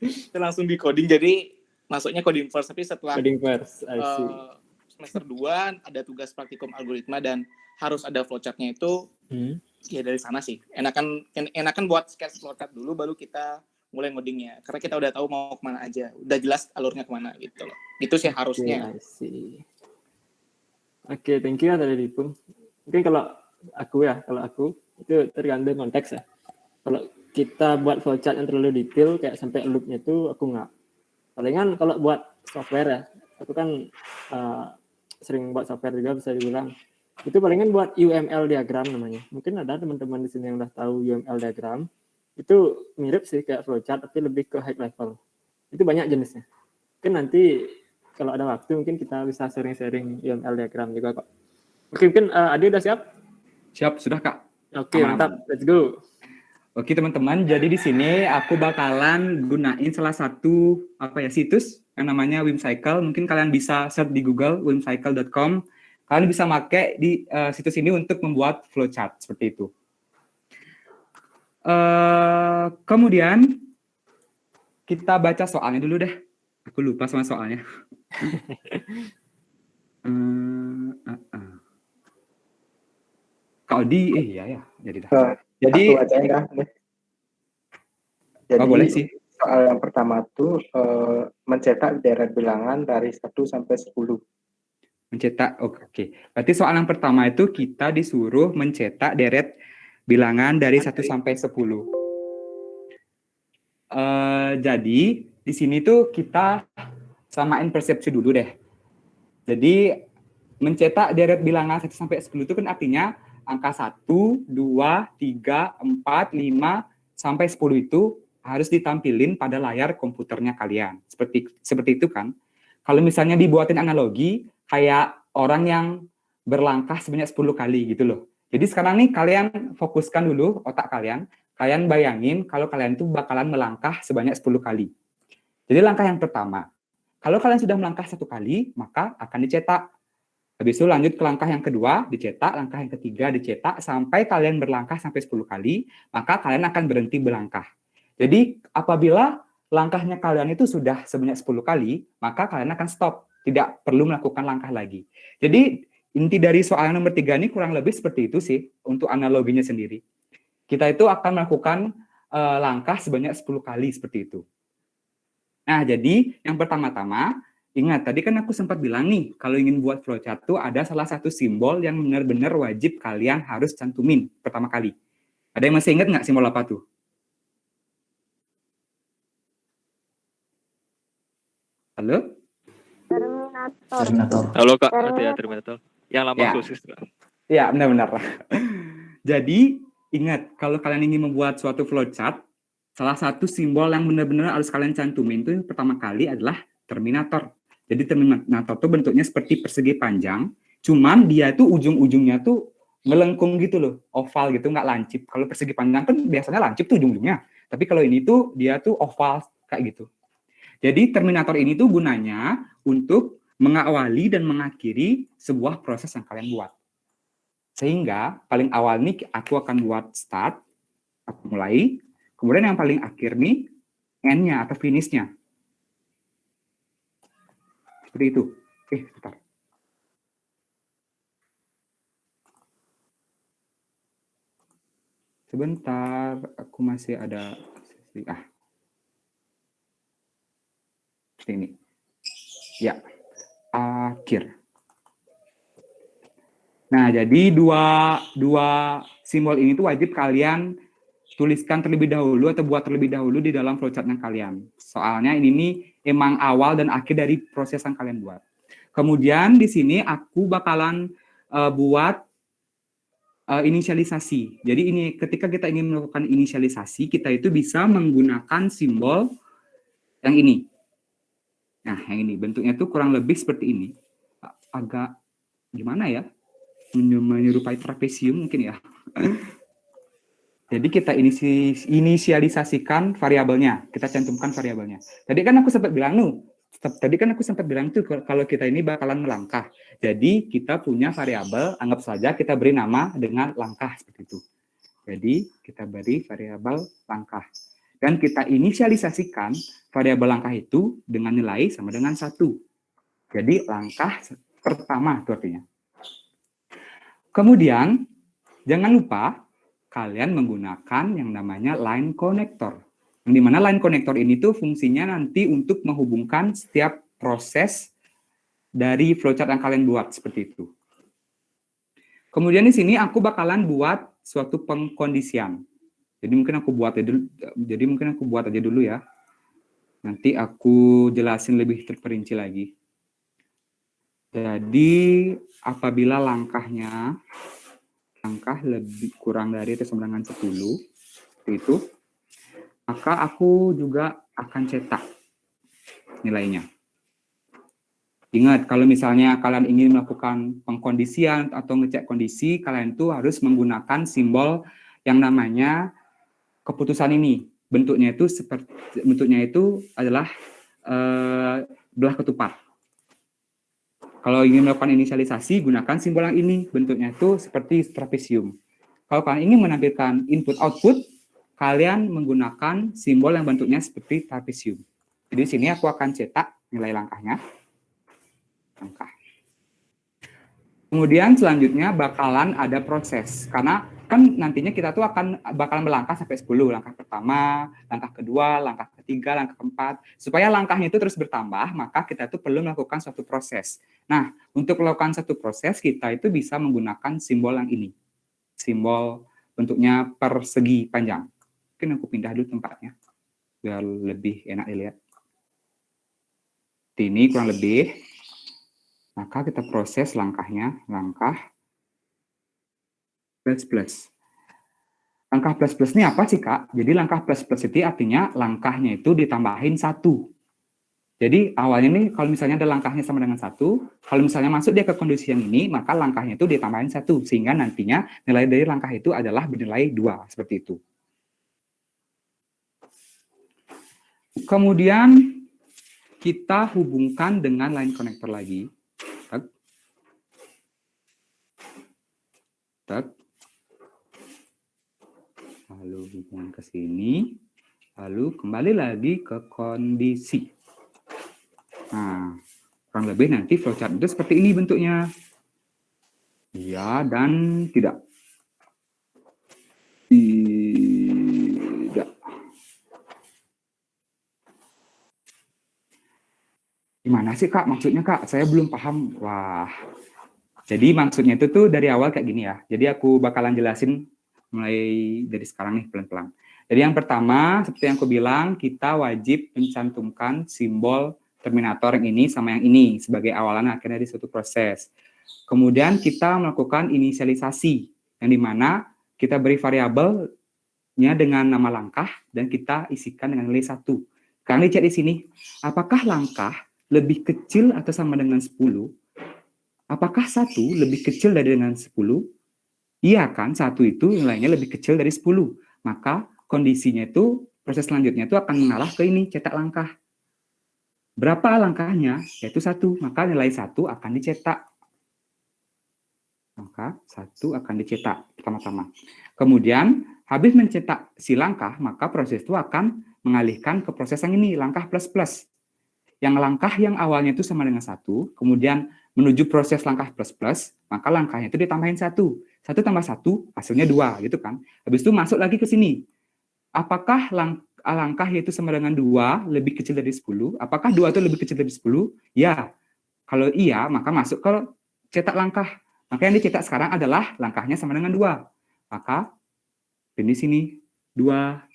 Speaker 6: Kita langsung di coding, jadi masuknya coding first, tapi setelah
Speaker 1: Coding first,
Speaker 6: semester 2 ada tugas praktikum algoritma dan harus ada flowchartnya itu. Ya dari sana sih. Enakan buat sketch flowchart dulu baru kita mulai ngodingnya, karena kita udah tahu mau kemana aja, udah jelas alurnya kemana gitu loh. Itu sih harusnya.
Speaker 1: Oke, thank you dari Dipung. Mungkin kalau aku itu tergantung konteks ya. Kalau kita buat flowchart yang terlalu detail kayak sampai loop-nya itu aku nggak. Palingan kalau buat software ya, aku kan sering buat software juga bisa dibilang. Itu palingan buat UML diagram namanya. Mungkin ada teman-teman di sini yang udah tahu UML diagram. Itu mirip sih kayak flowchart tapi lebih ke high level. Itu banyak jenisnya. Mungkin nanti kalau ada waktu mungkin kita bisa sharing-sharing UML diagram juga kok. Oke, mungkin Adi udah siap?
Speaker 4: Siap, sudah Kak.
Speaker 1: Oke, mantap. Let's go.
Speaker 4: Oke teman-teman, jadi di sini aku bakalan gunain salah satu situs yang namanya Whimsical. Mungkin kalian bisa search di Google whimsical.com. Kalian bisa pakai di situs ini untuk membuat flowchart seperti itu. Kemudian kita baca soalnya dulu deh. Aku lupa sama soalnya. Kak Odi, iya ya, jadi dah. Jadi boleh sih.
Speaker 2: Soal yang pertama tuh mencetak deret bilangan dari 1 sampai 10.
Speaker 4: Mencetak, oke. Berarti soal yang pertama itu kita disuruh mencetak deret bilangan dari 1 sampai 10. Jadi di sini tuh kita samain persepsi dulu deh. Jadi mencetak deret bilangan 1 sampai 10 itu kan artinya angka 1, 2, 3, 4, 5, sampai 10 itu harus ditampilin pada layar komputernya kalian. Seperti itu kan. Kalau misalnya dibuatin analogi, kayak orang yang berlangkah sebanyak 10 kali gitu loh. Jadi sekarang nih kalian fokuskan dulu otak kalian bayangin kalau kalian itu bakalan melangkah sebanyak 10 kali. Jadi langkah yang pertama, kalau kalian sudah melangkah 1 kali, maka akan dicetak. Habis itu lanjut ke langkah yang kedua, dicetak, langkah yang ketiga dicetak, sampai kalian berlangkah sampai 10 kali, maka kalian akan berhenti berlangkah. Jadi apabila langkahnya kalian itu sudah sebanyak 10 kali, maka kalian akan stop, tidak perlu melakukan langkah lagi. Jadi inti dari soal nomor 3 ini kurang lebih seperti itu sih, untuk analoginya sendiri. Kita itu akan melakukan langkah sebanyak 10 kali seperti itu. Nah, jadi yang pertama-tama, ingat, tadi kan aku sempat bilang nih, kalau ingin buat flowchart tuh ada salah satu simbol yang benar-benar wajib kalian harus cantumin pertama kali. Ada yang masih ingat nggak simbol apa tuh? Halo?
Speaker 7: Terminator.
Speaker 1: Halo Kak, ada ya Terminator. Yang lama
Speaker 4: Ya.
Speaker 1: khusus.
Speaker 4: Ya, benar-benar. Jadi, ingat, kalau kalian ingin membuat suatu flowchart, salah satu simbol yang benar-benar harus kalian cantumin itu yang pertama kali adalah terminator. Jadi terminator itu bentuknya seperti persegi panjang, cuman dia tuh ujung-ujungnya tuh melengkung gitu loh, oval gitu, nggak lancip. Kalau persegi panjang kan biasanya lancip tuh ujung-ujungnya. Tapi kalau ini tuh dia tuh oval kayak gitu. Jadi terminator ini tuh gunanya untuk mengawali dan mengakhiri sebuah proses yang kalian buat. Sehingga paling awal nih aku akan buat start, aku mulai. Kemudian yang paling akhir nih end-nya atau finish-nya. Seperti itu. Bentar. Sebentar, aku masih ada seperti ini. Ya, akhir. Nah, jadi dua simbol ini tuh wajib kalian tuliskan terlebih dahulu atau buat terlebih dahulu di dalam flowchartnya kalian. Soalnya ini nih emang awal dan akhir dari proses yang kalian buat. Kemudian di sini aku bakalan buat inisialisasi. Jadi ini ketika kita ingin melakukan inisialisasi, kita itu bisa menggunakan simbol yang ini. Nah, yang ini bentuknya tuh kurang lebih seperti ini. Agak gimana ya? Menyerupai trapesium mungkin ya. Jadi kita inisialisasikan variabelnya, kita cantumkan variabelnya. Tadi kan aku sempat bilang tuh kalau kita ini bakalan melangkah. Jadi kita punya variabel, anggap saja kita beri nama dengan langkah seperti itu. Jadi kita beri variabel langkah. Dan kita inisialisasikan variabel langkah itu dengan nilai sama dengan 1. Jadi langkah pertama itu artinya. Kemudian, jangan lupa kalian menggunakan yang namanya line connector. Yang dimana line connector ini tuh fungsinya nanti untuk menghubungkan setiap proses dari flowchart yang kalian buat, seperti itu. Kemudian di sini aku bakalan buat suatu pengkondisian. Jadi mungkin aku buat aja dulu ya. Nanti aku jelasin lebih terperinci lagi. Jadi apabila langkah lebih kurang dari atau sama dengan 10 seperti itu, maka aku juga akan cetak nilainya. Ingat, kalau misalnya kalian ingin melakukan pengkondisian atau ngecek kondisi, kalian tuh harus menggunakan simbol yang namanya keputusan ini. Bentuknya itu adalah belah ketupat. Kalau ingin melakukan inisialisasi, gunakan simbol yang ini. Bentuknya itu seperti trapesium. Kalau kalian ingin menampilkan input-output, kalian menggunakan simbol yang bentuknya seperti trapesium. Jadi di sini aku akan cetak nilai langkahnya. Langkah. Kemudian selanjutnya bakalan ada proses. Karena kan nantinya kita tuh bakalan melangkah sampai 10. Langkah pertama, langkah kedua, langkah ketiga, langkah keempat. Supaya langkahnya itu terus bertambah, maka kita tuh perlu melakukan suatu proses. Nah, untuk melakukan satu proses, kita itu bisa menggunakan simbol yang ini. Simbol bentuknya persegi panjang. Mungkin aku pindah dulu tempatnya, biar lebih enak dilihat. Ini kurang lebih. Maka kita proses langkahnya, langkah plus. Langkah plus-plus ini apa sih, Kak? Jadi langkah plus-plus itu artinya langkahnya itu ditambahin 1. Jadi awalnya nih kalau misalnya ada langkahnya sama dengan 1, kalau misalnya masuk dia ke kondisi yang ini, maka langkahnya itu ditambahin 1, sehingga nantinya nilai dari langkah itu adalah bernilai 2, seperti itu. Kemudian kita hubungkan dengan line connector lagi. Lalu hubungan ke sini, lalu kembali lagi ke kondisi. Nah, kurang lebih nanti flowchart itu seperti ini bentuknya. Iya dan tidak. Tidak. Gimana sih, Kak? Maksudnya, Kak? Saya belum paham. Wah. Jadi maksudnya itu tuh dari awal kayak gini ya. Jadi aku bakalan jelasin mulai dari sekarang nih pelan-pelan. Jadi yang pertama, seperti yang aku bilang, kita wajib mencantumkan simbol terminator yang ini sama yang ini sebagai awalan akhirnya di suatu proses. Kemudian kita melakukan inisialisasi, yang dimana kita beri variabelnya dengan nama langkah dan kita isikan dengan nilai 1. Sekarang dicek di sini, apakah langkah lebih kecil atau sama dengan 10? Apakah 1 lebih kecil dari dengan 10? Iya kan, 1 itu nilainya lebih kecil dari 10. Maka kondisinya itu, proses selanjutnya itu akan mengarah ke ini, cetak langkah. Berapa langkahnya? Yaitu 1. Maka nilai 1 akan dicetak. Maka 1 akan dicetak pertama-tama. Kemudian, habis mencetak si langkah, maka proses itu akan mengalihkan ke proses yang ini, langkah plus-plus. Yang langkah yang awalnya itu sama dengan 1, kemudian menuju proses langkah plus-plus, maka langkahnya itu ditambahin 1. 1 tambah 1, hasilnya 2, gitu kan. Habis itu masuk lagi ke sini. Apakah langkah yaitu sama dengan 2 lebih kecil dari 10? Apakah 2 itu lebih kecil dari 10? Ya. Kalau iya, maka masuk ke cetak langkah. Maka yang dicetak sekarang adalah langkahnya sama dengan 2. Maka di sini 2.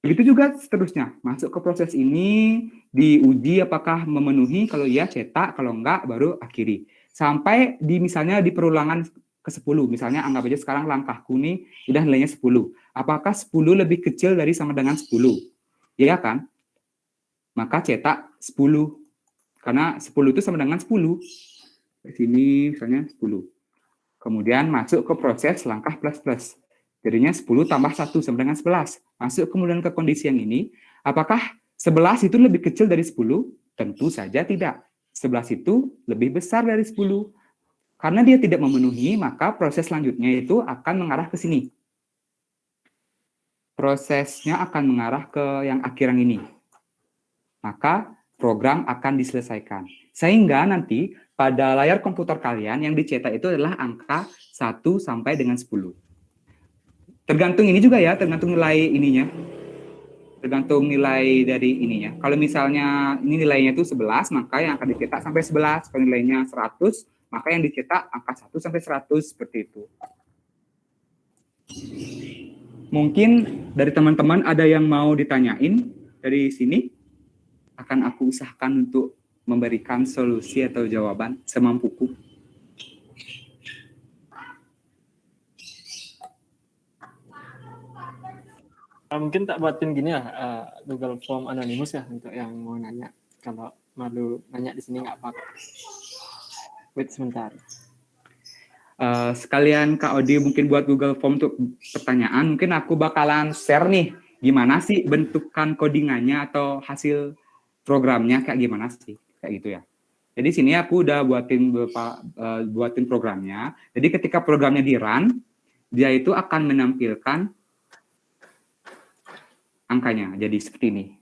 Speaker 4: Begitu juga seterusnya. Masuk ke proses ini, diuji apakah memenuhi, kalau iya cetak, kalau enggak baru akhiri. Sampai di misalnya di perulangan ke-10. Misalnya anggap aja sekarang langkahku nih udah nilainya 10. Apakah 10 lebih kecil dari sama dengan 10? Iya kan? Maka cetak 10. Karena 10 itu sama dengan 10. Di sini misalnya 10. Kemudian masuk ke proses langkah plus-plus. Jadinya 10 tambah 1 sama dengan 11. Masuk kemudian ke kondisi yang ini. Apakah 11 itu lebih kecil dari 10? Tentu saja tidak. 11 itu lebih besar dari 10. Karena dia tidak memenuhi, maka proses selanjutnya itu akan mengarah ke sini. Prosesnya akan mengarah ke yang akhir yang ini. Maka program akan diselesaikan. Sehingga nanti pada layar komputer kalian yang dicetak itu adalah angka 1 sampai dengan 10. Tergantung ini juga ya, tergantung nilai ininya. Tergantung nilai dari ininya. Kalau misalnya ini nilainya itu 11, maka yang akan dicetak sampai 11. Kalau nilainya 100, maka yang dicetak angka 1 sampai 100, seperti itu. Mungkin dari teman-teman ada yang mau ditanyain dari sini, akan aku usahakan untuk memberikan solusi atau jawaban semampuku.
Speaker 1: Mungkin tak buatin gini ya, Google Form anonimus ya untuk yang mau nanya. Kalau malu nanya di sini nggak apa-apa. Wait sebentar.
Speaker 4: Sekalian Kak Odi mungkin buat Google Form untuk pertanyaan, mungkin aku bakalan share nih gimana sih bentukan codingannya atau hasil programnya kayak gimana sih, kayak gitu ya. Jadi sini aku udah buatin programnya. Jadi ketika programnya di run, dia itu akan menampilkan angkanya. Jadi seperti ini.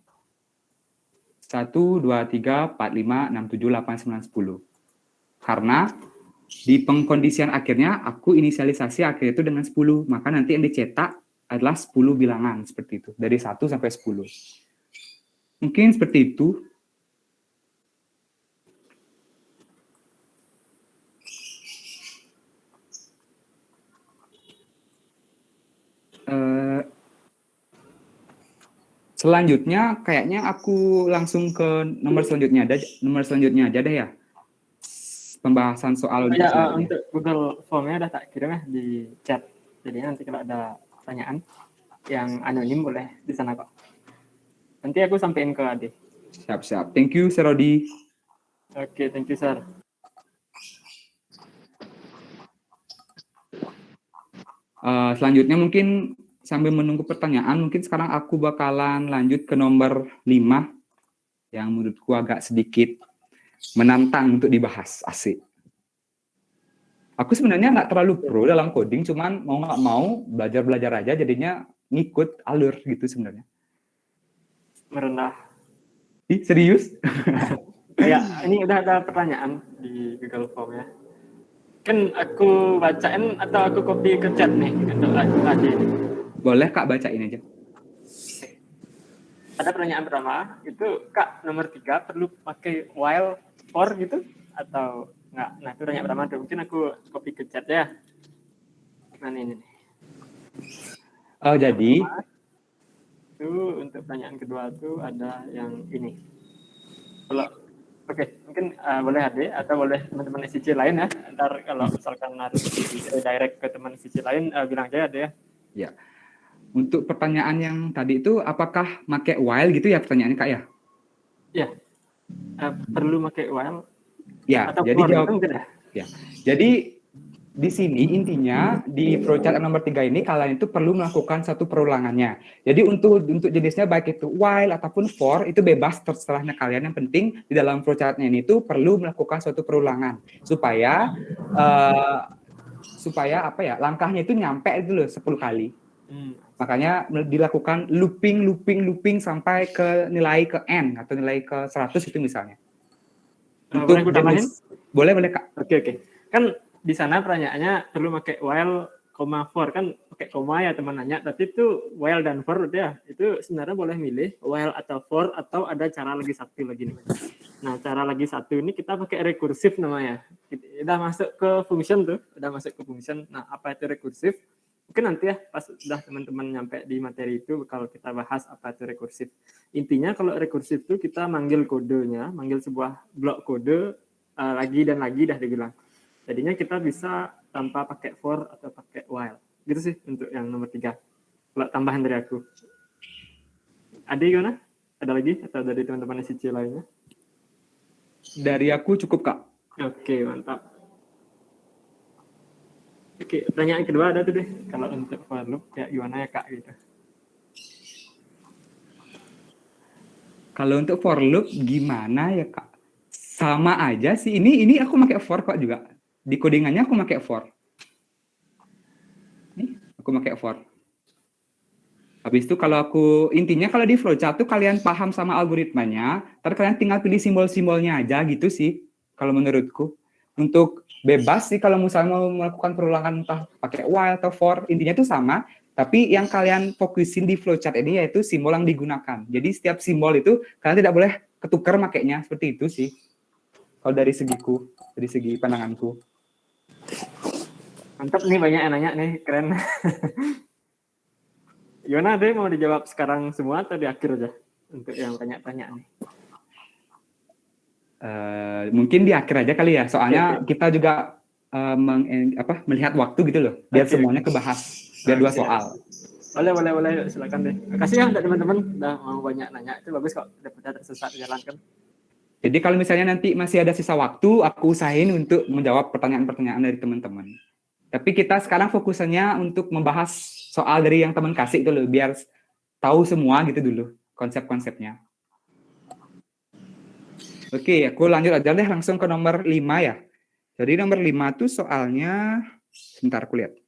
Speaker 4: 1, 2, 3, 4, 5, 6, 7, 8, 9, 10. Karena di pengkondisian akhirnya aku inisialisasi akhir itu dengan 10. Maka nanti yang dicetak adalah 10 bilangan seperti itu. Dari 1 sampai 10. Mungkin seperti itu. Selanjutnya kayaknya aku langsung ke nomor selanjutnya aja deh ya. Pembahasan soal
Speaker 1: Ya, untuk Google Form-nya udah tak kirim ya di chat. Jadi nanti kalau ada pertanyaan yang anonim boleh di sana kok. Nanti aku sampein ke Ade.
Speaker 4: Siap. Thank you, Sir Rodi.
Speaker 1: Oke, thank you, Sir.
Speaker 4: Selanjutnya mungkin sambil menunggu pertanyaan, mungkin sekarang aku bakalan lanjut ke nomor 5 yang menurutku agak sedikit menantang untuk dibahas. Asik. Aku sebenarnya nggak terlalu pro dalam coding, cuman mau nggak mau belajar aja, jadinya ngikut alur gitu sebenarnya.
Speaker 1: Merendah.
Speaker 4: Ih, serius?
Speaker 1: Ya, ini udah ada pertanyaan di Google Form ya. Kan aku bacain atau aku copy ke chat nih untuk Ade.
Speaker 4: Boleh Kak bacain aja.
Speaker 1: Ada pertanyaan pertama, itu Kak nomor 3 perlu pakai while for gitu atau enggak? Nah, itu pertanyaan pertama tuh. Mungkin aku copy ke chat ya. Nah, ini nih.
Speaker 4: Jadi
Speaker 1: Itu untuk pertanyaan kedua tuh ada yang ini. Oke, mungkin boleh Ade atau boleh teman-teman SCC lain ya. Ntar kalau misalkan harus direct ke teman SCC lain, bilang aja Ade ya.
Speaker 4: ya, untuk pertanyaan yang tadi itu apakah pakai while gitu ya pertanyaannya Kak ya?
Speaker 1: Iya. Perlu pakai while
Speaker 4: Ya,
Speaker 1: atau
Speaker 4: jadi
Speaker 1: for
Speaker 4: jawab.
Speaker 1: gitu mungkin ya.
Speaker 4: Ya. Jadi di sini intinya di flowchart nomor 3 ini kalian itu perlu melakukan satu perulangannya. Jadi untuk jenisnya baik itu while ataupun for itu bebas terserahnya kalian. Yang penting di dalam flowchartnya ini itu perlu melakukan suatu perulangan supaya apa ya, langkahnya itu nyampe itu loh 10 kali. Makanya dilakukan looping sampai ke nilai ke n atau nilai ke 100 itu misalnya.
Speaker 1: Boleh aku tambahin?
Speaker 4: Boleh Kak.
Speaker 1: Oke. Kan di sana pertanyaannya perlu pakai while, for kan pakai koma ya teman nanya. Tapi itu while dan for ya itu sebenarnya boleh milih while atau for atau ada cara lagi satu lagi nih. Nah cara lagi satu ini kita pakai rekursif namanya. Udah masuk ke function tuh, Nah apa itu rekursif? Mungkin nanti ya pas udah teman-teman nyampe di materi itu kalau kita bahas apa itu rekursif. Intinya kalau rekursif itu kita manggil kodenya, manggil sebuah blok kode lagi dan lagi dah dibilang. Jadinya kita bisa tanpa pakai for atau pakai while. Gitu sih untuk yang nomor 3. Kalau tambahan dari aku. Ada gimana? Ada lagi atau dari teman-teman SCC lainnya?
Speaker 4: Dari aku cukup Kak.
Speaker 1: Oke, mantap. Oke, pertanyaan kedua ada tuh deh. Kalau untuk for loop kayak gimana ya Kak gitu.
Speaker 4: Kalau untuk for loop gimana ya Kak? Sama aja sih. Ini aku pakai for kok juga. Di codingannya aku pakai for. Nih, aku pakai for. Habis itu kalau intinya kalau di flowchart tuh kalian paham sama algoritmanya, ntar kalian tinggal pilih simbol-simbolnya aja gitu sih. Kalau menurutku. Untuk bebas sih kalau misalnya mau melakukan perulangan entah pakai while atau for, intinya itu sama. Tapi yang kalian fokusin di flowchart ini yaitu simbol yang digunakan. Jadi setiap simbol itu kalian tidak boleh ketukar makainya, seperti itu sih. Kalau dari segi pandanganku.
Speaker 1: Mantap nih, banyak yang nanya nih, keren. Gimana deh, mau dijawab sekarang semua atau di akhir aja untuk yang tanya-tanya nih?
Speaker 4: Mungkin di akhir aja kali ya, soalnya kita juga melihat waktu gitu loh, biar semuanya kebahas, biar 2 soal.
Speaker 1: Boleh, silakan deh. Makasih ya untuk teman-teman udah mau banyak nanya, itu bagus kok, daripada tersesat jalan kan.
Speaker 4: Jadi kalau misalnya nanti masih ada sisa waktu, aku usahain untuk menjawab pertanyaan-pertanyaan dari teman-teman. Tapi kita sekarang fokusannya untuk membahas soal dari yang teman kasih itu loh, biar tahu semua gitu dulu konsep-konsepnya. Oke, aku lanjut aja deh langsung ke nomor 5 ya. Jadi nomor 5 tuh soalnya, sebentar aku lihat.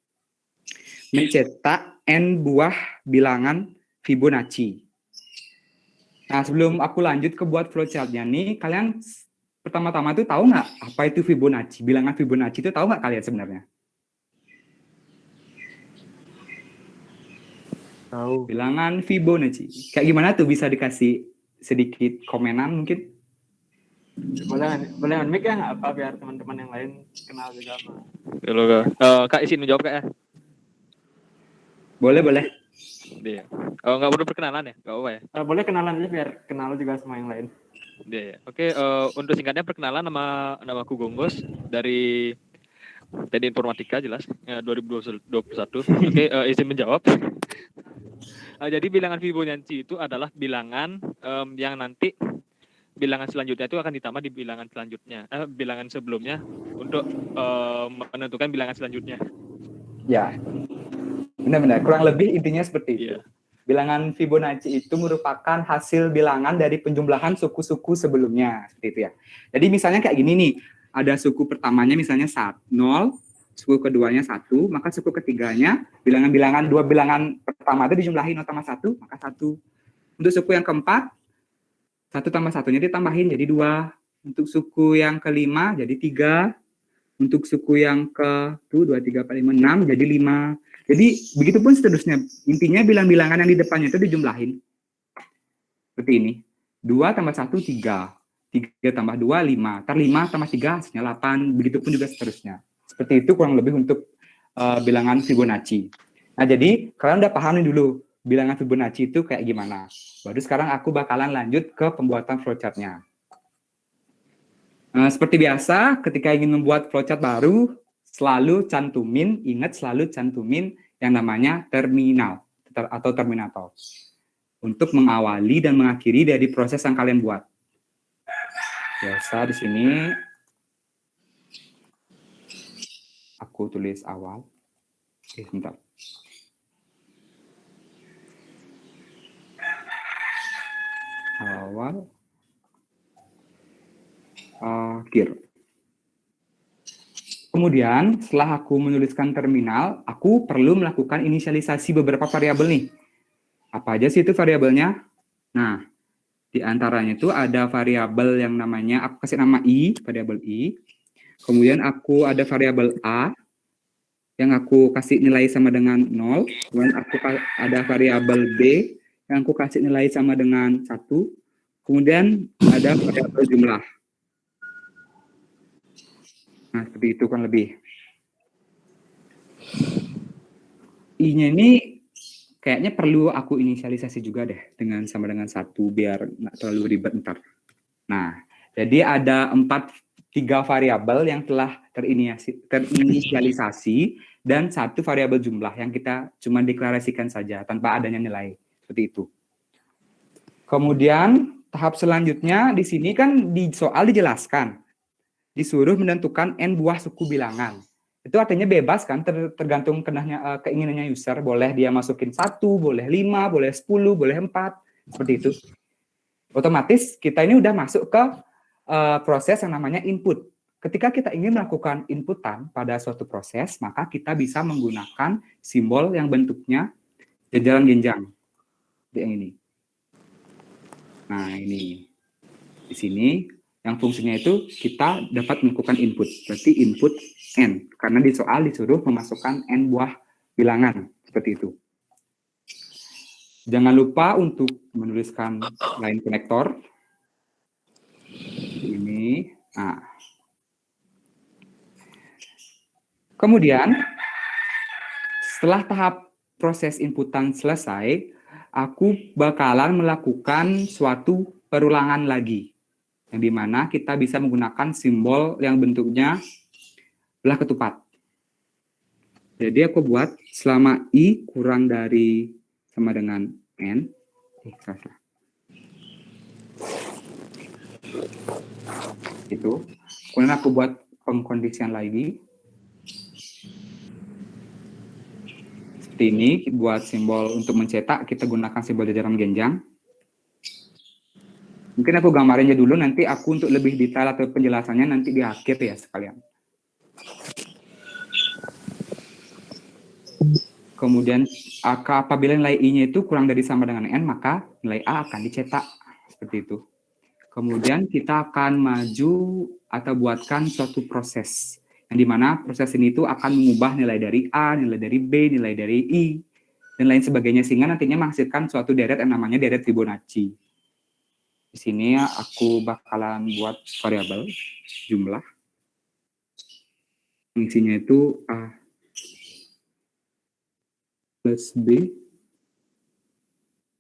Speaker 4: Mencetak n buah bilangan Fibonacci. Nah, sebelum aku lanjut ke buat flowchart-nya nih, kalian pertama-tama tuh tahu nggak apa itu Fibonacci? Bilangan Fibonacci itu tahu nggak kalian sebenarnya?
Speaker 1: Tahu.
Speaker 4: Bilangan Fibonacci. Kayak gimana tuh, bisa dikasih sedikit komenan mungkin?
Speaker 1: Boleh mic ya, nggak apa biar teman-teman yang lain kenal juga sama.
Speaker 7: Halo Kak, izin menjawab Kak ya?
Speaker 4: Boleh.
Speaker 7: Iya. Nggak perlu perkenalan ya? Nggak apa ya?
Speaker 1: Boleh kenalan aja biar kenal juga sama yang lain.
Speaker 7: Iya. Oke, untuk singkatnya perkenalan, nama aku Gonggos dari teknik informatika jelas 2021. Oke, izin menjawab. Jadi bilangan Fibonacci itu adalah bilangan yang nanti bilangan selanjutnya itu akan ditambah di bilangan selanjutnya, bilangan sebelumnya untuk menentukan bilangan selanjutnya.
Speaker 4: Ya, benar-benar. Kurang lebih intinya seperti itu.
Speaker 7: Iya.
Speaker 4: Bilangan Fibonacci itu merupakan hasil bilangan dari penjumlahan suku-suku sebelumnya, seperti itu ya. Jadi misalnya kayak gini nih, ada suku pertamanya misalnya 0, suku keduanya 1, maka suku ketiganya bilangan-bilangan dua bilangan pertama itu dijumlahin sama 1, maka 1. Untuk suku yang keempat, 1 tambah 1-nya ditambahin jadi 2. Untuk suku yang kelima jadi 3. Untuk suku yang ke 2, 3, 4, 5, 6 jadi 5. Jadi begitu pun seterusnya. Intinya bilangan-bilangan yang di depannya itu dijumlahin. Seperti ini. 2 tambah 1, 3. 3 tambah 2, 5. Ntar 5 tambah 3 hasilnya 8. Begitupun juga seterusnya. Seperti itu kurang lebih untuk bilangan Fibonacci. Nah jadi kalian udah paham nih dulu bilangan Fibonacci itu kayak gimana. Baru sekarang aku bakalan lanjut ke pembuatan flowchart-nya. Seperti biasa, ketika ingin membuat flowchart baru, ingat selalu cantumin yang namanya terminal atau terminator untuk mengawali dan mengakhiri dari proses yang kalian buat. Biasa di sini aku tulis awal. Sebentar. Awal, akhir. Kemudian, setelah aku menuliskan terminal, aku perlu melakukan inisialisasi beberapa variabel nih. Apa aja sih itu variabelnya? Nah, di antaranya itu ada variabel yang namanya, aku kasih nama I, variabel I. Kemudian aku ada variabel A, yang aku kasih nilai sama dengan 0. Kemudian aku ada variabel B, yang aku kasih nilai sama dengan 1. Kemudian ada variabel jumlah. Nah, seperti itu kan lebih. I-nya ini kayaknya perlu aku inisialisasi juga deh sama dengan 1 biar nggak terlalu ribet ntar. Nah, jadi ada 3 variabel yang telah terinisialisasi dan 1 variabel jumlah yang kita cuma deklarasikan saja tanpa adanya nilai. Seperti itu. Kemudian tahap selanjutnya di sini kan di soal dijelaskan. Disuruh menentukan n buah suku bilangan. Itu artinya bebas kan, tergantung keinginannya user. Boleh dia masukin 1, boleh 5, boleh 10, boleh 4. Seperti itu. Otomatis kita ini udah masuk ke proses yang namanya input. Ketika kita ingin melakukan inputan pada suatu proses, maka kita bisa menggunakan simbol yang bentuknya jajaran genjang. Seperti yang ini. Nah, ini. Di sini yang fungsinya itu kita dapat melakukan input. Berarti input n. Karena di soal disuruh memasukkan n buah bilangan. Seperti itu. Jangan lupa untuk menuliskan line connector. Ini. Nah. Kemudian, setelah tahap proses inputan selesai, aku bakalan melakukan suatu perulangan lagi. Yang dimana kita bisa menggunakan simbol yang bentuknya belah ketupat. Jadi aku buat selama I kurang dari sama dengan N. Itu. Kemudian aku buat pengkondisian lagi. Seperti ini, buat simbol untuk mencetak, kita gunakan simbol jajaran genjang. Mungkin aku gambarinnya dulu, nanti aku untuk lebih detail atau penjelasannya nanti di akhir ya sekalian. Kemudian apabila nilai I-nya itu kurang dari sama dengan N, maka nilai A akan dicetak. Seperti itu. Kemudian kita akan maju atau buatkan suatu proses. Yang dimana proses ini itu akan mengubah nilai dari A, nilai dari B, nilai dari I, dan lain sebagainya. Sehingga nantinya menghasilkan suatu deret yang namanya deret Fibonacci. Di sini aku bakalan buat variabel jumlah. Fungsinya itu A plus B.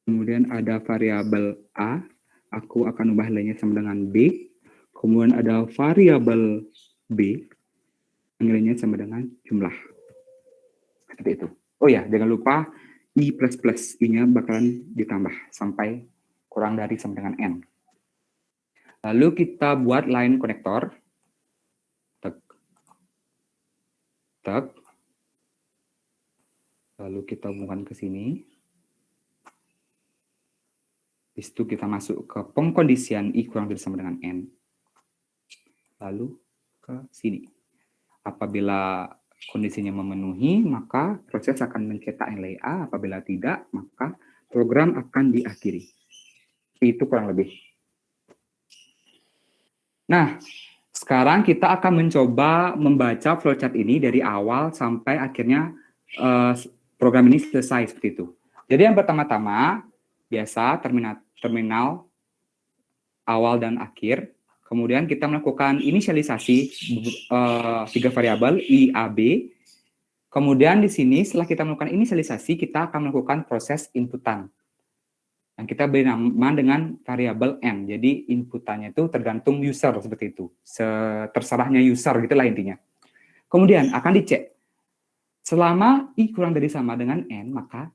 Speaker 4: Kemudian ada variabel A. Aku akan ubah nilainya sama dengan B. Kemudian ada variabel B. nilainya sama dengan jumlah. Seperti itu. Oh ya, jangan lupa I++, I-nya bakalan ditambah sampai kurang dari sama dengan N. Lalu kita buat line konektor. Tek. Tek. Lalu kita hubungkan ke sini. Di situ kita masuk ke pengkondisian I kurang dari sama dengan N. Lalu ke sini. Apabila kondisinya memenuhi, maka proses akan mencetak nilai A. Apabila tidak, maka program akan diakhiri. Itu kurang lebih. Nah, sekarang kita akan mencoba membaca flowchart ini dari awal sampai akhirnya program ini selesai seperti itu. Jadi yang pertama-tama, biasa terminal awal dan akhir. Kemudian kita melakukan inisialisasi 3 variabel I, A, B. Kemudian di sini setelah kita melakukan inisialisasi, kita akan melakukan proses inputan. Yang kita beri nama dengan variabel N. Jadi inputannya itu tergantung user seperti itu. Terserahnya user gitulah intinya. Kemudian akan dicek. Selama I kurang dari sama dengan N, maka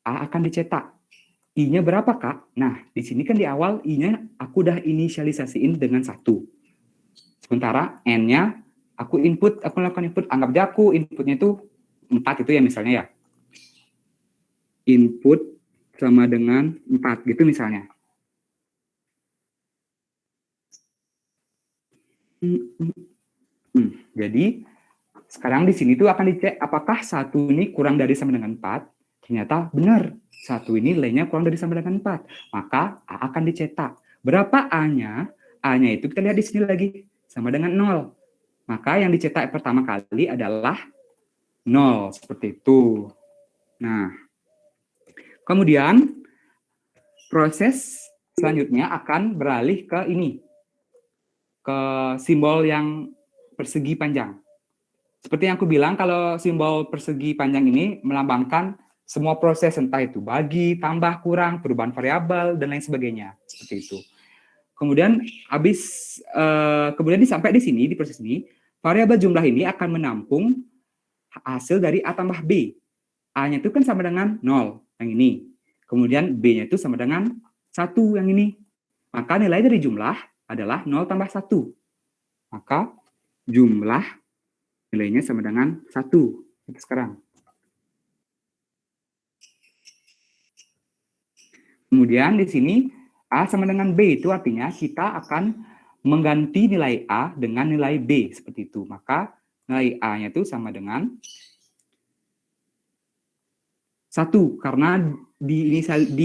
Speaker 4: A akan dicetak. I-nya berapa, Kak? Nah, di sini kan di awal I-nya aku udah inisialisasiin dengan 1. Sementara N-nya aku lakukan input, anggap aja aku inputnya itu 4 itu ya misalnya ya. Input sama dengan 4 gitu misalnya. Jadi, sekarang di sini tuh akan dicek apakah 1 ini kurang dari sama dengan 4. Ternyata benar, 1 ini nilainya kurang dari sama dengan 4. Maka A akan dicetak. Berapa A-nya? A-nya itu kita lihat di sini lagi. Sama dengan 0. Maka yang dicetak pertama kali adalah 0. Seperti itu. Nah, kemudian proses selanjutnya akan beralih ke ini. Ke simbol yang persegi panjang. Seperti yang aku bilang, kalau simbol persegi panjang ini melambangkan semua proses, entah itu bagi, tambah, kurang, perubahan variabel, dan lain sebagainya. Seperti itu. Kemudian kemudian sampai di sini, di proses ini, variabel jumlah ini akan menampung hasil dari A tambah B. A-nya itu kan sama dengan 0, yang ini. Kemudian B-nya itu sama dengan 1, yang ini. Maka nilai dari jumlah adalah 0 tambah 1. Maka jumlah nilainya sama dengan 1. Sekarang. Kemudian di sini A sama dengan B, itu artinya kita akan mengganti nilai A dengan nilai B, seperti itu. Maka nilai A-nya itu sama dengan 1, karena di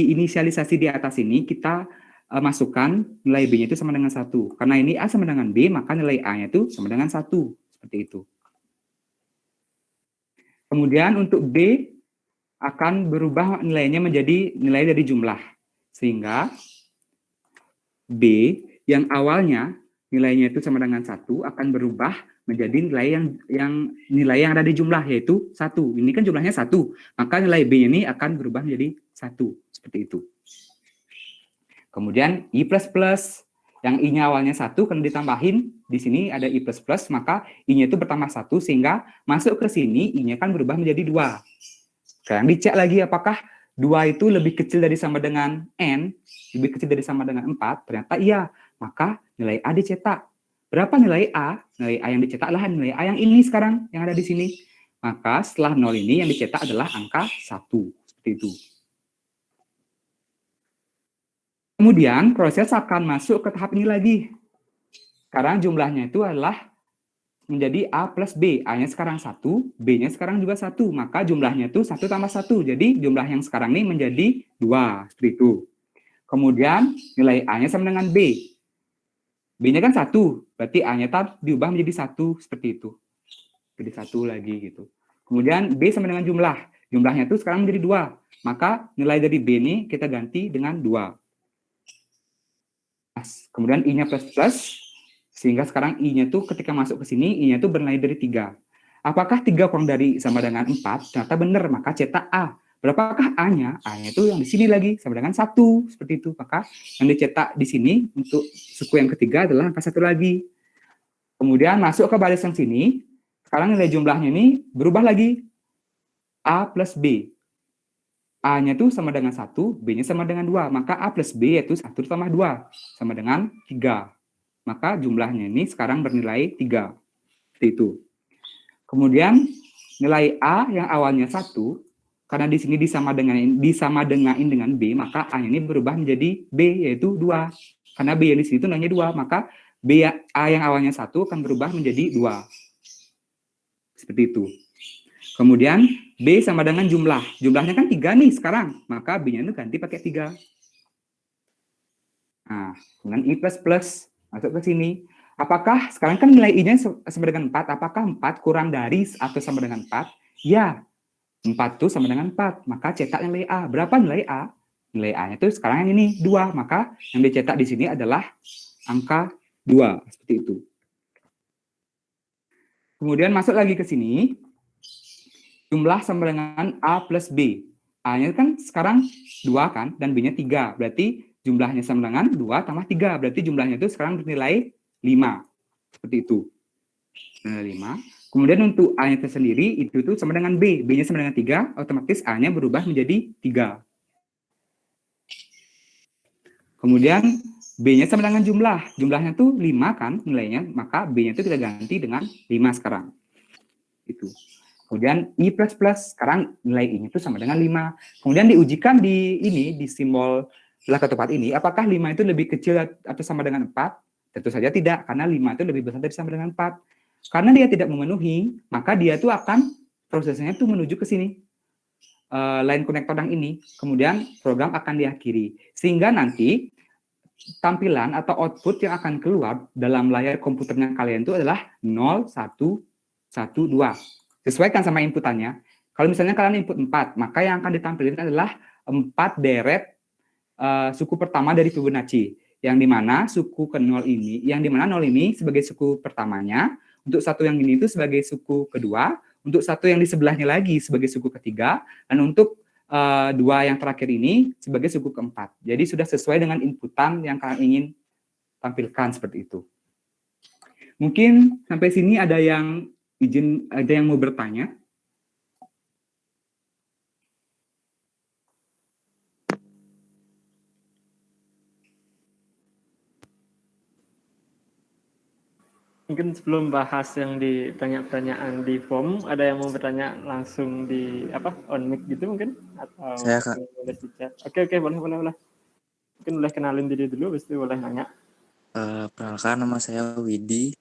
Speaker 4: inisialisasi di atas ini kita masukkan nilai B-nya itu sama dengan 1. Karena ini A sama dengan B, maka nilai A-nya itu sama dengan 1, seperti itu. Kemudian untuk B akan berubah nilainya menjadi nilai dari jumlah. Sehingga B yang awalnya nilainya itu sama dengan 1 akan berubah menjadi nilai yang ada di jumlah, yaitu 1. Ini kan jumlahnya 1, maka nilai B ini akan berubah menjadi 1, seperti itu. Kemudian I++, yang I-nya awalnya 1 kan ditambahin, di sini ada I++, maka I-nya itu bertambah 1, sehingga masuk ke sini I-nya kan berubah menjadi 2. Sekarang dicek lagi apakah 2 itu lebih kecil dari sama dengan N, lebih kecil dari sama dengan 4, ternyata iya. Maka nilai A dicetak. Berapa nilai A? Nilai A yang dicetak adalah nilai A yang ini sekarang, yang ada di sini. Maka setelah 0 ini yang dicetak adalah angka 1. Seperti itu. Kemudian proses akan masuk ke tahap ini lagi. Sekarang jumlahnya itu adalah menjadi A plus B. A-nya sekarang 1, B-nya sekarang juga 1. Maka jumlahnya itu 1 tambah 1. Jadi jumlah yang sekarang ini menjadi 2. Seperti itu. Kemudian nilai A-nya sama dengan B. B-nya kan 1. Berarti A-nya diubah menjadi 1. Seperti itu. Jadi 1 lagi gitu. Kemudian B sama dengan jumlah. Jumlahnya itu sekarang menjadi 2. Maka nilai dari B ini kita ganti dengan 2. Kemudian I-nya plus. Sehingga sekarang I-nya itu ketika masuk ke sini, I-nya itu bernilai dari 3. Apakah 3 kurang dari sama dengan 4? Ternyata benar, maka cetak A. Berapakah A-nya? A-nya itu yang di sini lagi, sama dengan 1. Seperti itu. Maka yang dicetak di sini untuk suku yang ketiga adalah angka 1 lagi. Kemudian masuk ke baris yang sini, sekarang nilai jumlahnya ini berubah lagi. A plus B. A-nya itu sama dengan 1, B-nya sama dengan 2. Maka A plus B yaitu 1 tambah 2, sama dengan 3. Maka jumlahnya ini sekarang bernilai 3. Seperti itu. Kemudian nilai A yang awalnya 1, karena di sini disama denganin dengan B, maka A-nya ini berubah menjadi B, yaitu 2. Karena B yang di sini itu nilainya 2, maka A yang awalnya 1 akan berubah menjadi 2. Seperti itu. Kemudian B sama dengan jumlah. Jumlahnya kan 3 nih sekarang. Maka B-nya itu ganti pakai 3. Nah, dengan I++. Masuk ke sini. Apakah sekarang kan nilai I-nya sama dengan 4. Apakah 4 kurang dari atau sama dengan 4? Ya. 4 itu sama dengan 4. Maka cetak nilai A. Berapa nilai A? Nilai A-nya itu sekarang yang ini 2. Maka yang dicetak di sini adalah angka 2. Seperti itu. Kemudian masuk lagi ke sini. Jumlah sama dengan A plus B. A-nya kan sekarang 2 kan, dan B-nya 3. Berarti jumlahnya sama dengan 2 tambah 3. Berarti jumlahnya itu sekarang bernilai 5. Seperti itu. Nilai 5. Kemudian untuk A-nya tersendiri, itu tuh sama dengan B. B-nya sama dengan 3, otomatis A-nya berubah menjadi 3. Kemudian B-nya sama dengan jumlah. Jumlahnya tuh 5 kan nilainya, maka B-nya itu kita ganti dengan 5 sekarang. Itu. Kemudian I++, sekarang nilai I itu sama dengan 5. Kemudian diujikan di simbol setelah ketupat ini, apakah 5 itu lebih kecil atau sama dengan 4? Tentu saja tidak, karena 5 itu lebih besar dari sama dengan 4. Karena dia tidak memenuhi, maka dia itu akan prosesnya itu menuju ke sini. Line konektor yang ini. Kemudian program akan diakhiri. Sehingga nanti tampilan atau output yang akan keluar dalam layar komputernya kalian itu adalah 0, 1, 1, 2. Sesuaikan sama inputannya. Kalau misalnya kalian input 4, maka yang akan ditampilkan adalah 4 deret suku pertama dari Fibonacci. Yang dimana suku ke 0 ini, yang dimana 0 ini sebagai suku pertamanya, untuk satu yang ini itu sebagai suku kedua, untuk satu yang di sebelahnya lagi sebagai suku ketiga, dan untuk 2 yang terakhir ini sebagai suku keempat. Jadi sudah sesuai dengan inputan yang kalian ingin tampilkan seperti itu. Mungkin sampai sini ada yang mau bertanya?
Speaker 1: Mungkin sebelum bahas yang di pertanyaan di form, ada yang mau bertanya langsung di on mic gitu mungkin? Atau
Speaker 3: Saya, Kak.
Speaker 1: boleh di chat? Oke, boleh. Mungkin boleh kenalin diri dulu, habis itu boleh nanya.
Speaker 3: Perkenalkan, nama saya Widi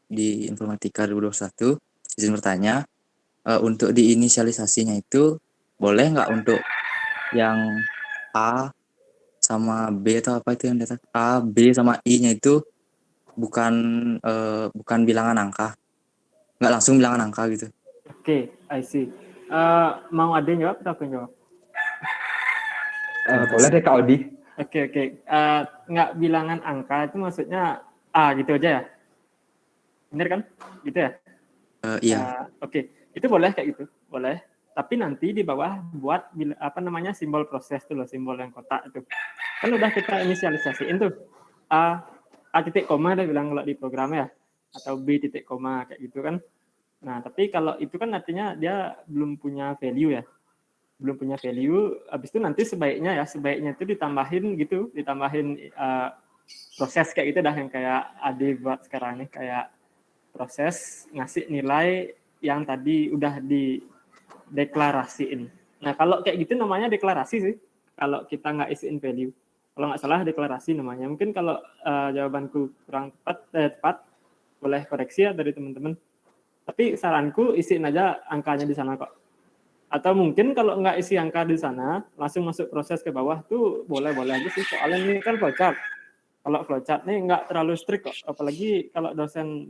Speaker 3: di Informatika 2021. Izin bertanya, untuk diinisialisasinya itu boleh nggak untuk yang A sama B atau apa itu yang di atas? A, B sama I-nya itu bukan bilangan angka, nggak langsung bilangan angka gitu.
Speaker 1: Oke, I see. Mau ada yang jawab atau aku yang jawab?
Speaker 4: Boleh deh Kak Odi.
Speaker 1: Oke. Nggak bilangan angka itu maksudnya A gitu aja ya? Bener kan? Gitu ya?
Speaker 3: Iya.
Speaker 1: Oke. Itu boleh kayak gitu, boleh. Tapi nanti di bawah buat simbol proses tuh loh, simbol yang kotak itu. Kan udah kita inisialisasiin tuh. A titik koma dia bilang kalau di program ya, atau B titik koma kayak gitu kan. Nah, tapi kalau itu kan artinya dia belum punya value ya. Belum punya value, habis itu nanti sebaiknya itu ditambahin proses kayak gitu dah, yang kayak Ade buat sekarang nih, kayak proses ngasih nilai yang tadi udah dideklarasiin. Nah, kalau kayak gitu namanya deklarasi sih, kalau kita nggak isiin value. Kalau nggak salah deklarasi namanya. Mungkin kalau jawabanku kurang tepat, boleh koreksi ya dari teman-teman. Tapi saranku isiin aja angkanya di sana kok. Atau mungkin kalau nggak isi angka di sana, langsung masuk proses ke bawah tuh boleh-boleh aja sih. Soalnya ini kan flowchart. Kalau flowchart nih nggak terlalu strict kok. Apalagi kalau dosen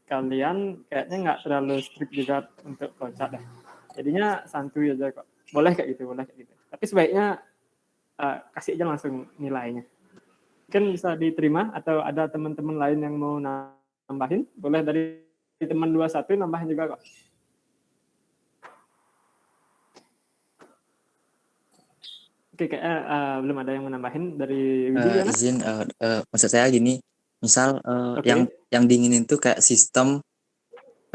Speaker 1: kalian kayaknya nggak terlalu strict juga untuk flowchart ya. Jadinya santuy aja kok. Boleh kayak gitu. Tapi sebaiknya kasih aja langsung nilainya. Mungkin bisa diterima atau ada teman-teman lain yang mau nambahin? Boleh dari teman 21 nambahin juga kok. Oke, kayaknya belum ada yang menambahin dari Widi.
Speaker 3: Izin, maksud saya gini, Misal
Speaker 1: Oke.
Speaker 3: yang diinginin tuh kayak sistem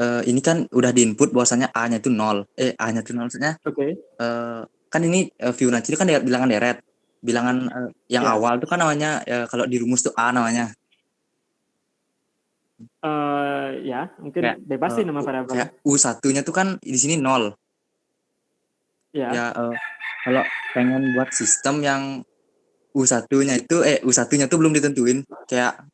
Speaker 3: ini kan udah diinput bahwasannya A-nya itu 0. A-nya itu 0 maksudnya
Speaker 1: Oke.
Speaker 3: kan ini Fibonacci itu kan bilangan deret. Bilangan yang
Speaker 1: Ya.
Speaker 3: awal tuh kan namanya kalau di rumus tuh A namanya.
Speaker 1: Ya, mungkin
Speaker 3: Kayak
Speaker 1: bebas sih nama variabelnya.
Speaker 3: kayak U1-nya tuh kan di sini 0.
Speaker 1: Ya.
Speaker 3: Ya kalau pengen buat sistem yang U1-nya tuh belum ditentuin, kayak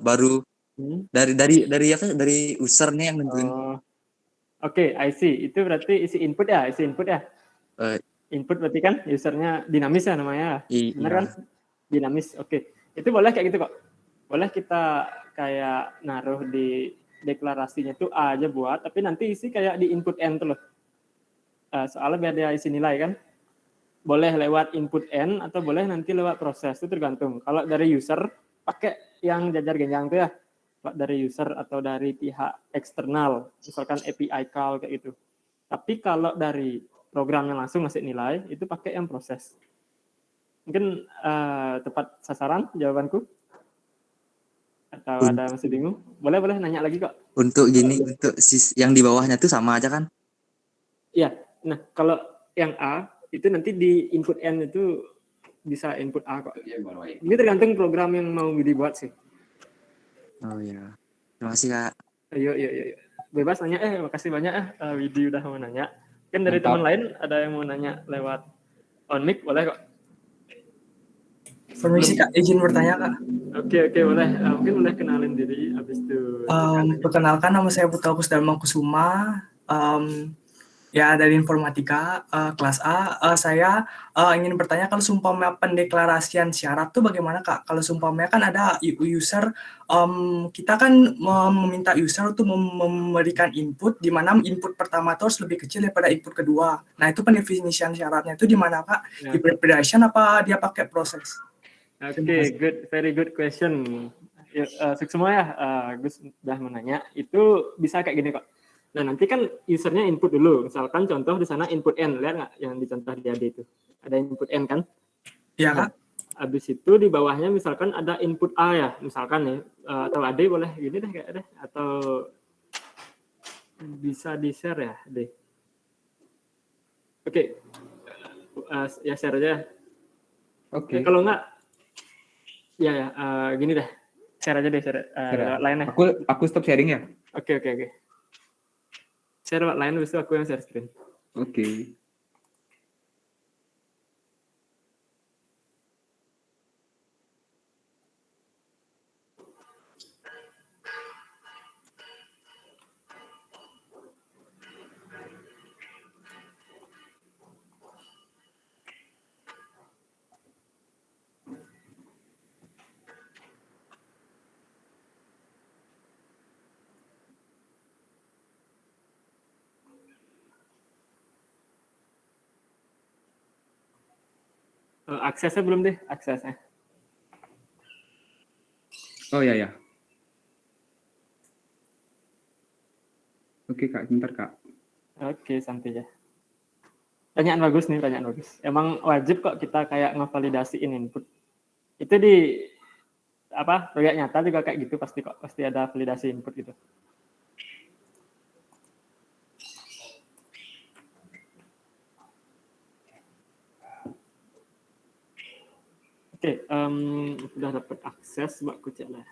Speaker 3: baru
Speaker 1: Hmm.
Speaker 3: dari apa dari usernya yang nentuin.
Speaker 1: Oh. Oke, I see. Itu berarti isi input ya,
Speaker 3: Eh,
Speaker 1: Input berarti kan usernya dinamis ya namanya. Benar
Speaker 3: iya.
Speaker 1: kan? Dinamis. Oke. Itu boleh kayak gitu kok. Boleh kita kayak naruh di deklarasinya tuh A aja buat, tapi nanti isi kayak di input N tuh loh. Soalnya biar dia isi nilai kan. Boleh lewat input N atau boleh nanti lewat proses, itu tergantung. Kalau dari user pakai yang jajar genjang tuh ya. Kalau dari user atau dari pihak eksternal, misalkan API call kayak gitu. Tapi kalau dari program yang langsung ngasih nilai, itu pakai yang proses. Mungkin tepat sasaran jawabanku? Atau ada masih bingung? Boleh nanya lagi kok.
Speaker 3: Untuk yang di bawahnya tuh sama aja kan?
Speaker 1: Iya. Nah, kalau yang A, itu nanti di input N itu bisa input A kok. Ini tergantung program yang mau dibuat sih.
Speaker 3: Oh iya. Terima kasih Kak.
Speaker 1: Yuk. Bebas nanya. Makasih banyak Widi udah mau nanya. Kan dari
Speaker 4: Mantap.
Speaker 1: teman lain ada yang mau nanya lewat on mic, boleh kok.
Speaker 8: Permisi Kak, izin bertanya Kak.
Speaker 1: Oke, boleh. Mungkin boleh kenalin diri, habis itu.
Speaker 8: Perkenalkan, nama saya Putra Kusdharma Kusuma. Ya, dari informatika kelas A. Saya ingin bertanya, kalau seumpama pendeklarasian syarat tuh bagaimana Kak? Kalau seumpamanya kan ada user, kita kan meminta user untuk memberikan input, di mana input pertama itu harus lebih kecil daripada input kedua. Nah, itu pendefinisian syaratnya itu di mana Kak? Di preparation apa dia pakai proses?
Speaker 1: Oke, very good question. Sukses semua ya, Gus udah menanya. Itu bisa kayak gini kok. Nah, nanti kan usernya input dulu. Misalkan contoh di sana input N, lihat nggak yang di contoh di AD itu? Ada input N kan?
Speaker 8: Iya Kak.
Speaker 1: Habis itu di bawahnya misalkan ada input A ya, misalkan ya, atau AD boleh gini deh kayak deh, atau bisa di share ya, deh. Oke, ya share aja.
Speaker 4: Oke.
Speaker 1: Kalau nggak, ya gini deh, share aja deh, share lainnya.
Speaker 4: Aku stop sharing ya.
Speaker 1: Oke. Share lain, habis itu aku yang share screen.
Speaker 4: Oke.
Speaker 1: Aksesnya belum deh, aksesnya.
Speaker 4: Oh ya. Oke Kak, bentar Kak.
Speaker 1: Oke, santai ya. Pertanyaan bagus. Emang wajib kok kita kayak ngevalidasiin input. Itu di proyek nyata juga kayak gitu pasti ada validasi input gitu. Oke, sudah dapat akses, Mbak Kucek lah.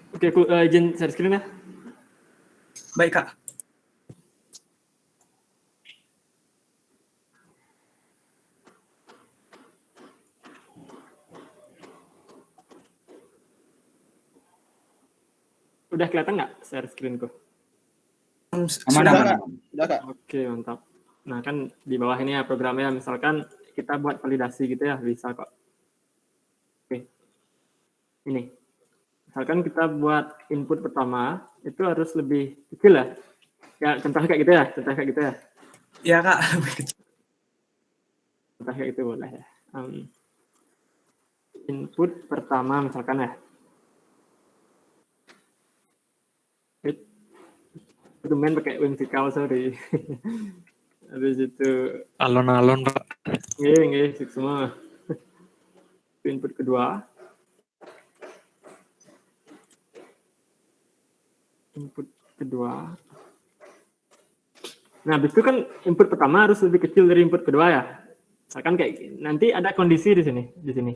Speaker 1: Oke, aku izin share screen ya.
Speaker 8: Baik Kak.
Speaker 1: Udah kelihatan nggak share screen-ku?
Speaker 4: Aman.
Speaker 6: Udah Kak.
Speaker 1: Oke, mantap. Nah, kan di bawah ini ya programnya, misalkan kita buat validasi gitu ya, bisa kok. Oke. Ini. Misalkan kita buat input pertama, itu harus lebih kecil ya. Ya, contohnya kayak gitu ya.
Speaker 8: Iya Kak.
Speaker 1: Contoh kayak gitu boleh ya. Input pertama misalkan ya. Itu main pakai whimsical, sorry. Habis itu
Speaker 7: Alon-alon Pak.
Speaker 1: nggih semua. Input kedua. Input kedua. Nah, habis itu kan input pertama harus lebih kecil dari input kedua ya. Misalkan kayak nanti ada kondisi di sini,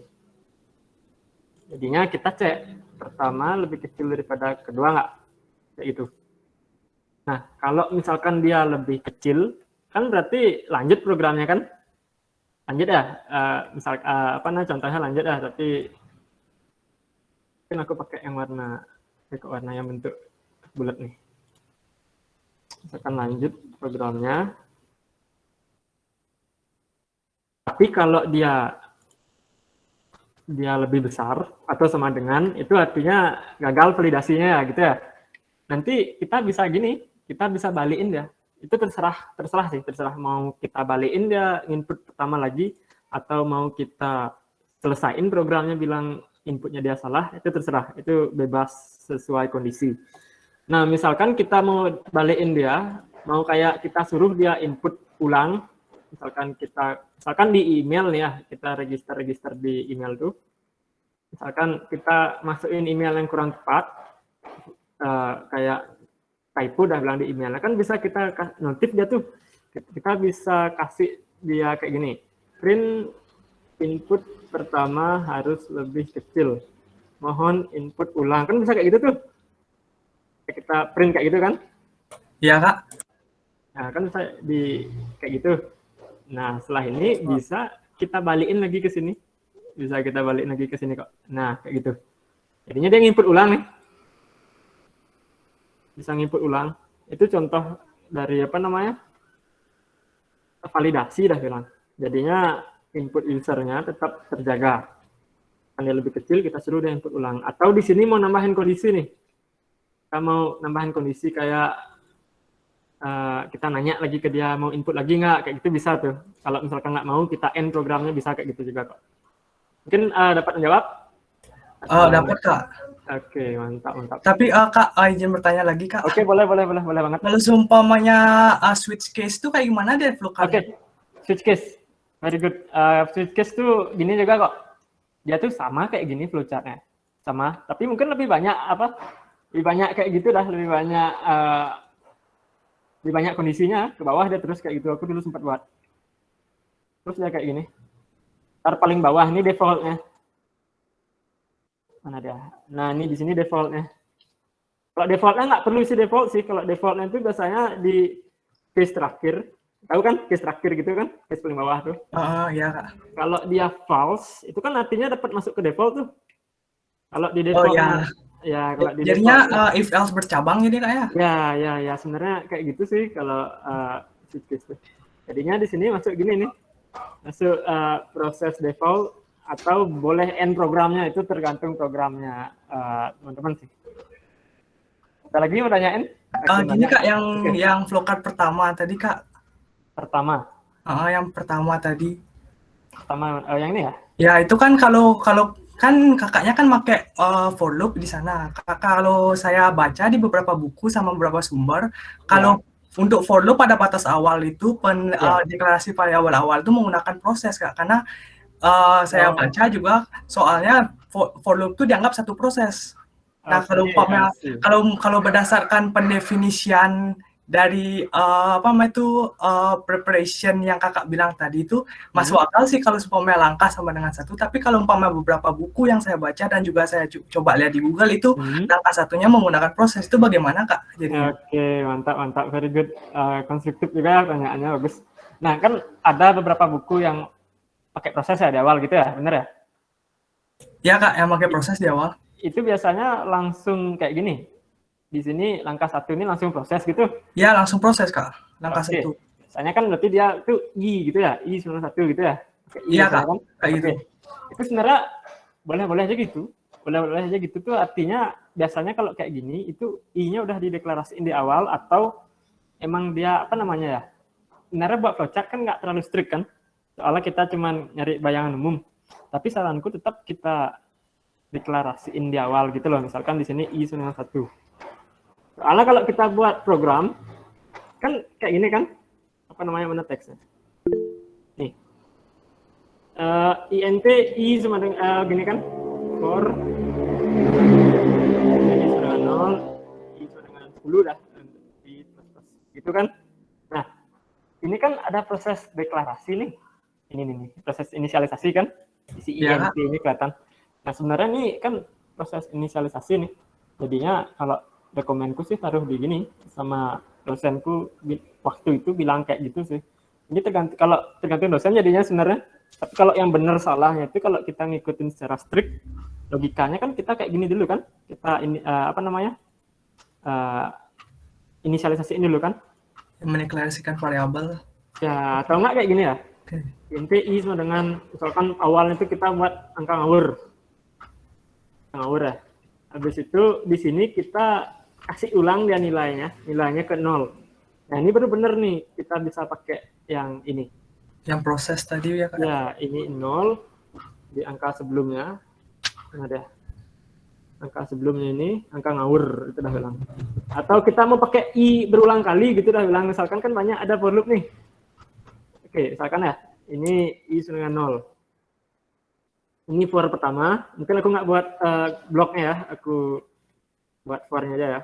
Speaker 1: Jadinya kita cek pertama lebih kecil daripada kedua nggak? Kayak gitu. Nah, kalau misalkan dia lebih kecil, kan berarti lanjut programnya kan? Lanjut ya. Contohnya lanjut ya, tapi mungkin aku pakai yang warna yang bentuk bulat nih. Misalkan lanjut programnya. Tapi kalau dia lebih besar atau sama dengan, itu artinya gagal validasinya ya gitu ya. Nanti kita bisa gini, kita bisa balikin dia. Itu terserah mau kita balikin dia input pertama lagi atau mau kita selesain programnya bilang inputnya dia salah, itu terserah. Itu bebas sesuai kondisi. Nah, misalkan kita mau balikin dia, mau kayak kita suruh dia input ulang, misalkan di email nih ya, kita register di email tuh. Misalkan kita masukin email yang kurang tepat, kayak typo udah bilang di emailnya, kan bisa kita notif dia tuh. Kita bisa kasih dia kayak gini, print input pertama harus lebih kecil. Mohon input ulang. Kan bisa kayak gitu tuh. Kita print kayak gitu kan?
Speaker 8: Iya, Kak.
Speaker 1: Nah, kan bisa kayak gitu. Nah, setelah ini bisa kita balikin lagi ke sini. Bisa kita balik lagi ke sini kok. Nah, kayak gitu. Jadinya dia nginput ulang nih. Bisa nginput ulang. Itu contoh dari validasi dah bilang. Jadinya input usernya tetap terjaga. Kan dia lebih kecil, kita suruh dia input ulang. Atau di sini mau nambahin kondisi nih. Kita mau nambahin kondisi kayak kita nanya lagi ke dia mau input lagi nggak, kayak gitu bisa tuh. Kalau misalkan nggak mau, kita end programnya bisa kayak gitu juga kok. Mungkin dapat menjawab?
Speaker 8: Dapat, Kak.
Speaker 1: Oke, mantap.
Speaker 8: Tapi Kak, izin bertanya lagi, Kak.
Speaker 1: Oke, boleh banget.
Speaker 8: Kalau seumpamanya switch case tuh kayak gimana deh flow-nya?
Speaker 1: Oke, switch case. Very good. Switch case tuh gini juga kok. Dia tuh sama kayak gini flowchart-nya. Sama, tapi mungkin lebih banyak kayak gitu dah, lebih banyak kondisinya. Ke bawah dia terus kayak gitu. Aku dulu sempat buat. Terus dia kayak gini. Ntar paling bawah ini default-nya. Mana dia? Nah, ini di sini default-nya. Kalau default-nya nggak perlu isi default sih. Kalau default-nya itu biasanya di case terakhir. Tahu kan case terakhir gitu kan? Case paling bawah tuh.
Speaker 8: Iya, Kak.
Speaker 1: Kalau dia false, itu kan artinya dapat masuk ke default tuh. Kalau di default, kalau di
Speaker 8: jadinya
Speaker 1: default,
Speaker 8: if else bercabang jadi Kak ya?
Speaker 1: Ya, sebenarnya kayak gitu sih kalau switch case tuh. Jadinya di sini masuk gini nih. Masuk proses default atau boleh end programnya, itu tergantung programnya teman-teman sih. Ada lagi mau tanyain?
Speaker 8: Gini Kak, yang flowchart pertama tadi Kak.
Speaker 1: Yang pertama yang ini ya?
Speaker 8: Ya itu kan kalau kan kakaknya kan pakai for loop di sana. Kalau saya baca di beberapa buku sama beberapa sumber, kalau untuk for loop pada batas awal itu deklarasi pada awal-awal itu menggunakan proses Kak, karena saya baca juga soalnya for loop itu dianggap satu proses. Nah, kalau berdasarkan pendefinisian dari preparation yang kakak bilang tadi itu masuk akal sih kalau umpamanya langkah sama dengan satu, tapi kalau umpamanya beberapa buku yang saya baca dan juga saya coba lihat di Google itu langkah satunya menggunakan proses, itu bagaimana Kak?
Speaker 1: Oke, mantap, very good, konstruktif juga pertanyaannya, bagus. Nah, kan ada beberapa buku yang pakai proses ya di awal gitu ya, bener ya?
Speaker 8: Iya Kak, yang pakai proses di awal.
Speaker 1: Itu biasanya langsung kayak gini. Di sini langkah satu ini langsung proses gitu?
Speaker 8: Ya, langsung proses Kak, langkah satu.
Speaker 1: Misalnya kan berarti dia tuh I gitu ya, I 91 gitu ya?
Speaker 8: Iya Kak, kayak gitu.
Speaker 1: Itu sebenarnya boleh aja gitu. Boleh aja gitu tuh artinya biasanya kalau kayak gini itu I-nya udah dideklarasiin di awal atau emang dia sebenarnya buat flowchart kan nggak terlalu strict kan? Soalnya kita cuma nyari bayangan umum. Tapi saranku tetap kita deklarasiin di awal gitu loh. Misalkan di sini I 91. Soalnya kalau kita buat program, kan kayak gini kan, mana teksnya? Nih. INT I sama dengan gini kan, for jadi sama dengan 0, I sama dengan 10 dah, I plus plus gitu kan. Nah ini kan ada proses deklarasi nih, ini nih proses inisialisasi kan, si
Speaker 8: Ya.
Speaker 1: INT ini kelihatan. Nah sebenarnya nih kan proses inisialisasi nih, jadinya kalau dokumenku sih taruh di gini, sama dosenku waktu itu bilang kayak gitu sih. Ini tergantung dosen jadinya sebenarnya. Tapi kalau yang benar salahnya itu kalau kita ngikutin secara strict, logikanya kan kita kayak gini dulu kan, kita ini inisialisasi ini dulu kan.
Speaker 8: Mendeklarasikan variabel.
Speaker 1: Ya atau enggak kayak gini ya. Int I sama dengan misalkan awalnya itu kita buat angka ngawur ya. Habis itu di sini kita kasih ulang dia nilainya ke 0. Nah ini baru benar nih, kita bisa pakai yang ini.
Speaker 8: Yang proses tadi ya Kak?
Speaker 1: Ya ini 0 di angka sebelumnya. Nah deh. Angka sebelumnya ini angka ngawur itu dah bilang. Atau kita mau pakai I berulang kali gitu dah bilang. Misalkan kan banyak ada for loop nih. Oke, misalkan ya ini I sama dengan 0. Ini for pertama. Mungkin aku nggak buat bloknya ya. Aku buat for-nya aja ya.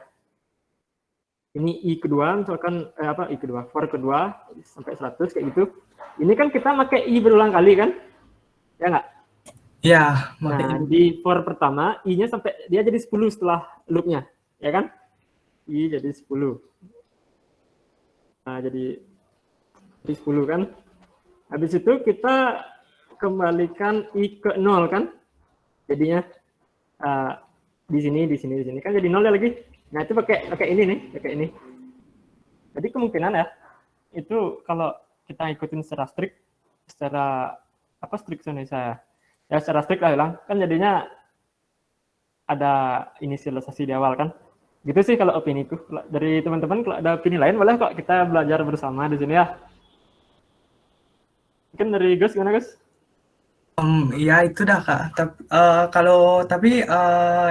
Speaker 1: Ini I kedua, misalkan I kedua, for kedua sampai 100 kayak gitu. Ini kan kita pakai I berulang kali kan? Ya nggak?
Speaker 8: Ya,
Speaker 1: Nah, di for pertama I-nya sampai dia jadi 10 setelah loop-nya, ya kan? I jadi 10. Nah, jadi 10 kan? Habis itu kita kembalikan I ke 0 kan? Jadinya di sini kan jadi 0 ya lagi. Nah, itu pakai ini nih, pakai ini. Jadi kemungkinan ya itu kalau kita ikutin secara strict, secara apa strict saya? Ya secara strict lah bilang, kan jadinya ada inisialisasi di awal kan. Gitu sih kalau opini ku. Dari teman-teman kalau ada opini lain boleh kok kita belajar bersama di sini ya. Mungkin dari Gus gimana Gus?
Speaker 8: Ya itu dah Kak. Tapi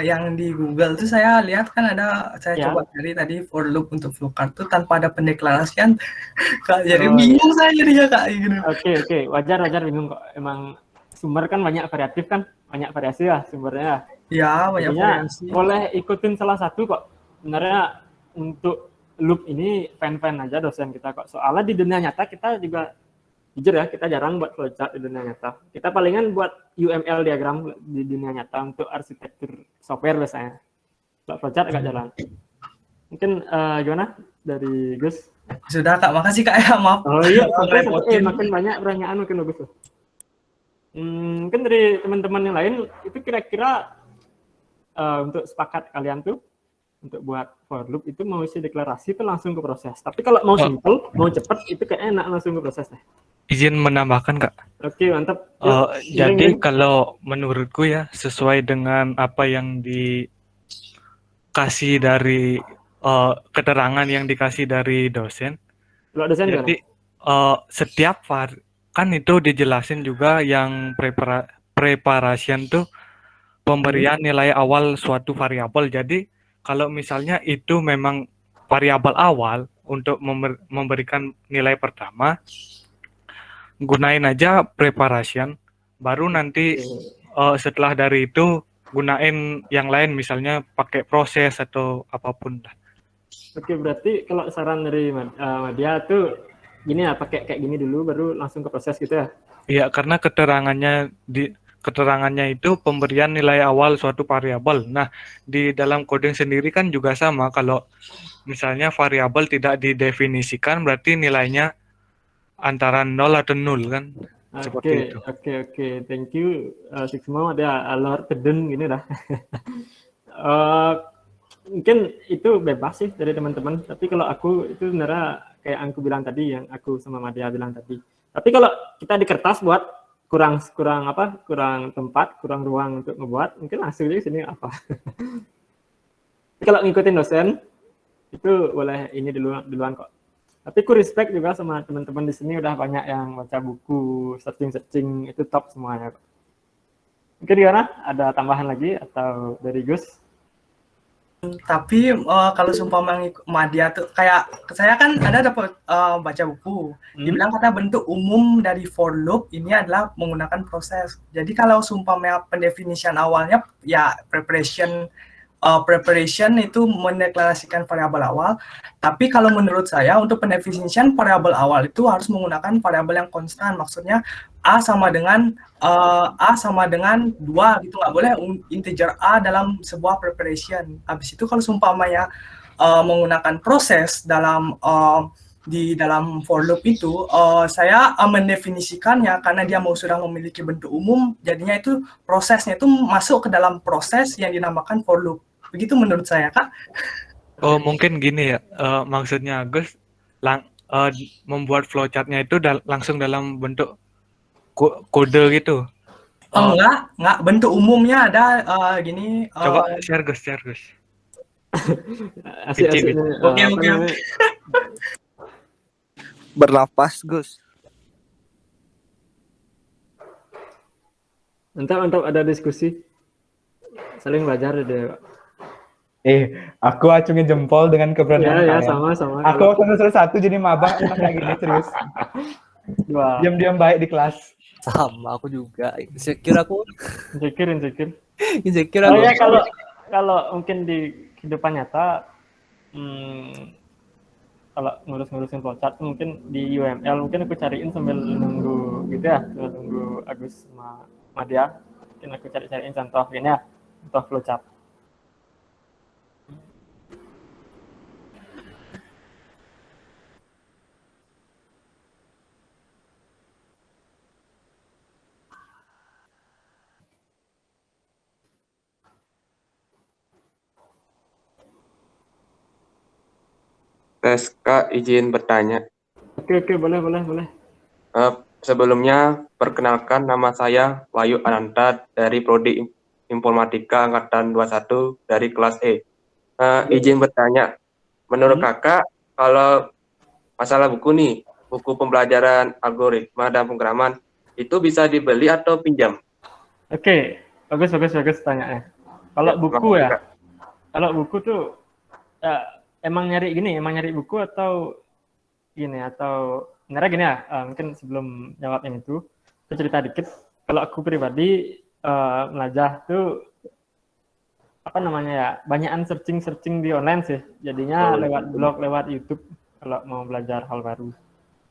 Speaker 8: yang di Google tuh saya lihat kan saya coba cari tadi for loop untuk flowchart tuh tanpa ada pendeklarasian. Kak, jadi bingung saya jadinya Kak gitu.
Speaker 1: Oke, wajar bingung kok. Emang sumber kan banyak variatif kan, banyak variasi lah sumbernya.
Speaker 8: Ya, banyak variasi.
Speaker 1: Boleh ikutin salah satu kok. Sebenarnya untuk loop ini fan-fan aja dosen kita kok. Soalnya di dunia nyata kita juga jujur ya, kita jarang buat flowchart di dunia nyata. Kita palingan buat UML diagram di dunia nyata untuk arsitektur software biasanya. Kalau flowchart agak jarang. Mungkin gimana dari Gus?
Speaker 8: Sudah Kak, makasih Kak ya, maaf.
Speaker 1: Oh iya, makin banyak pertanyaan makin bagus tuh. Mungkin dari teman-teman yang lain itu kira-kira untuk sepakat kalian tuh untuk buat for loop itu mau isi deklarasi itu langsung ke proses. Tapi kalau mau simple, mau cepet itu kayak enak langsung ke proses deh.
Speaker 9: Izin menambahkan Kak.
Speaker 1: Oke, mantap.
Speaker 9: Jadi kalau menurutku ya sesuai dengan apa yang dikasih dari keterangan yang dikasih dari dosen. Jadi setiap kan itu dijelasin juga yang preparation tuh pemberian nilai awal suatu variabel. Jadi kalau misalnya itu memang variabel awal untuk memberikan nilai pertama, gunain aja preparation, baru nanti setelah dari itu gunain yang lain, misalnya pakai proses atau apapun.
Speaker 1: Oke, berarti kalau saran dari Madya tuh gini ya, pakai kayak gini dulu baru langsung ke proses gitu ya?
Speaker 9: Iya, karena keterangannya itu pemberian nilai awal suatu variabel. Nah, di dalam coding sendiri kan juga sama. Kalau misalnya variabel tidak didefinisikan, berarti nilainya antara 0 atau 0 kan.
Speaker 1: Oke, thank you. Sigma ada alur kedun gini dah. Mungkin itu bebas sih dari teman-teman. Tapi kalau aku itu sebenarnya kayak aku bilang tadi, yang aku sama Madya bilang tadi. Tapi kalau kita di kertas buat kurang tempat, kurang ruang untuk ngebuat, mungkin langsung aja sini apa. Kalau ngikutin dosen itu boleh ini duluan kok. Tapi aku respect juga sama teman-teman di sini, udah banyak yang baca buku, searching itu top semuanya kok. Mungkin gimana? Ada tambahan lagi atau dari Gus?
Speaker 8: Tapi kalau seumpama Madia tuh kayak saya kan ada dapat baca buku. Dibilang kata bentuk umum dari for loop ini adalah menggunakan proses. Jadi kalau seumpama pendefinisian awalnya ya preparation itu mendeklarasikan variabel awal, tapi kalau menurut saya untuk pendefinisian variabel awal itu harus menggunakan variabel yang konstan, maksudnya A sama dengan 2 gitu, nggak boleh integer A dalam sebuah preparation. Habis itu kalau seumpamanya menggunakan proses di dalam for loop itu, saya mendefinisikannya karena dia sudah memiliki bentuk umum, jadinya itu prosesnya itu masuk ke dalam proses yang dinamakan for loop. Begitu menurut saya, Kak.
Speaker 9: Oh, mungkin gini ya, maksudnya Agus membuat flowchart-nya itu langsung dalam bentuk kode gitu.
Speaker 8: Enggak, bentuk umumnya ada gini.
Speaker 9: Coba share Gus.
Speaker 1: Asik.
Speaker 8: Oke.
Speaker 10: Bernapas, Gus.
Speaker 1: Mantap ada diskusi. Saling belajar deh.
Speaker 4: Aku acungin jempol dengan keberanian
Speaker 1: Ya,
Speaker 4: kalian.
Speaker 1: sama.
Speaker 4: Aku semester 1 jadi maba kayak gini serius. Diam-diam baik di kelas.
Speaker 5: Sama aku juga. Insecure aku.
Speaker 1: Insecure. Oh ya, kalau mungkin di kehidupan nyata, kalau ngurusin flowchart mungkin di UML mungkin aku cariin sambil nunggu gitu ya, nunggu Agus sama Madia. Mungkin aku cariin contoh gini ya, contoh flowchart.
Speaker 11: Tes Kak, izin bertanya.
Speaker 1: Oke, boleh.
Speaker 11: Sebelumnya, perkenalkan nama saya Wahyu Ananta dari Prodi Informatika Angkatan 21 dari kelas E. Izin bertanya, menurut Kakak, kalau masalah buku nih, buku pembelajaran algoritma dan pemrograman, itu bisa dibeli atau pinjam?
Speaker 1: Oke, bagus tanyanya. Kalau buku tuh emang nyari buku atau sebenarnya gini ya, mungkin sebelum jawab yang itu, aku cerita dikit. Kalau aku pribadi belajar tuh banyakan searching di online sih. Jadinya lewat blog, lewat YouTube kalau mau belajar hal baru.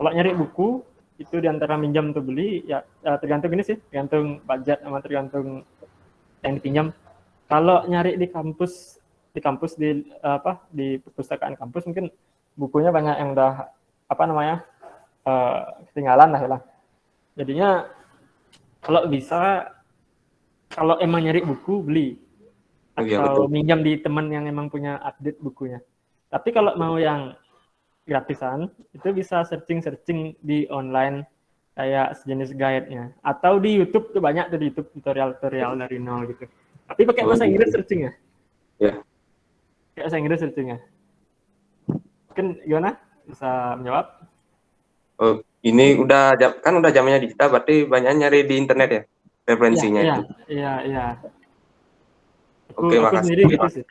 Speaker 1: Kalau nyari buku itu diantara minjam atau beli ya tergantung tergantung budget sama tergantung yang dipinjam. Kalau nyari di kampus di perpustakaan kampus mungkin bukunya banyak yang udah ketinggalan lah. Jadinya kalau emang nyari buku beli atau minjam di teman yang emang punya update bukunya. Tapi kalau mau yang gratisan itu bisa searching di online kayak sejenis guide-nya atau di YouTube tuh banyak tuh di YouTube tutorial dari nol gitu. Tapi pakai bahasa Inggris searching ya?
Speaker 11: Ya.
Speaker 1: Pakai bahasa Inggris searching ya? Mungkin gimana? Bisa menjawab?
Speaker 11: Oh, ini udah zamannya digital, berarti banyak nyari di internet ya referensinya itu.
Speaker 1: Iya.
Speaker 11: Oke, makasih.
Speaker 1: Gitu sih.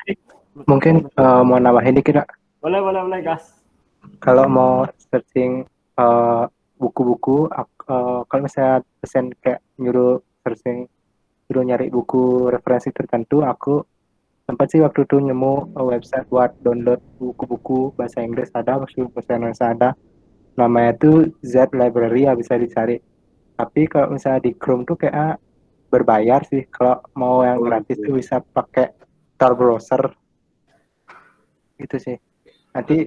Speaker 2: Mungkin mau nambahin dikit, Kak.
Speaker 1: Boleh, gas.
Speaker 2: Kalau mau searching buku-buku, kalau misalnya dosen kayak nyuruh nyari buku referensi tertentu, aku sempat sih waktu itu nemu website buat download buku-buku bahasa Inggris ada, bahasa Indonesia ada. Namanya tuh Z Library ya, bisa dicari. Tapi kalau misalnya di Chrome tuh kayak berbayar sih. Kalau mau yang gratis tuh bisa pakai Tor browser. Itu sih. Nanti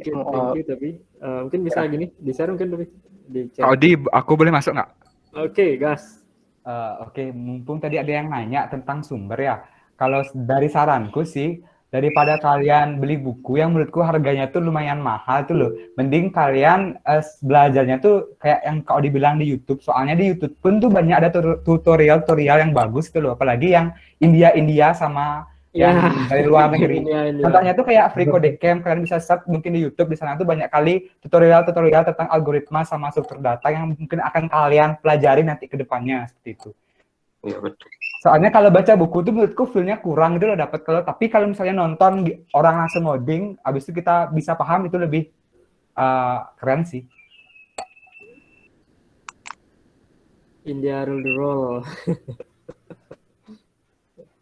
Speaker 1: tapi mungkin bisa gini, di-share mungkin lebih di chat.
Speaker 4: Audi, aku boleh masuk nggak?
Speaker 1: Oke, gas.
Speaker 4: Oke, mumpung tadi ada yang nanya tentang sumber ya. Kalau dari saranku sih, daripada kalian beli buku yang menurutku harganya tuh lumayan mahal tuh loh, mending kalian belajarnya tuh kayak yang kau dibilang di YouTube. Soalnya di YouTube pun tuh banyak ada tutorial yang bagus tuh loh, apalagi yang India sama yang dari luar negeri. Contohnya tuh kayak FreeCodeCamp, kalian bisa search mungkin di YouTube, di sana tuh banyak kali tutorial tentang algoritma sama struktur data yang mungkin akan kalian pelajari nanti ke depannya seperti itu.
Speaker 11: Iya, betul.
Speaker 4: Soalnya kalau baca buku tuh menurutku feel-nya kurang gitu loh dapet. Tapi kalau misalnya nonton orang langsung ngoding, abis itu kita bisa paham, itu lebih keren sih.
Speaker 1: India rule the world.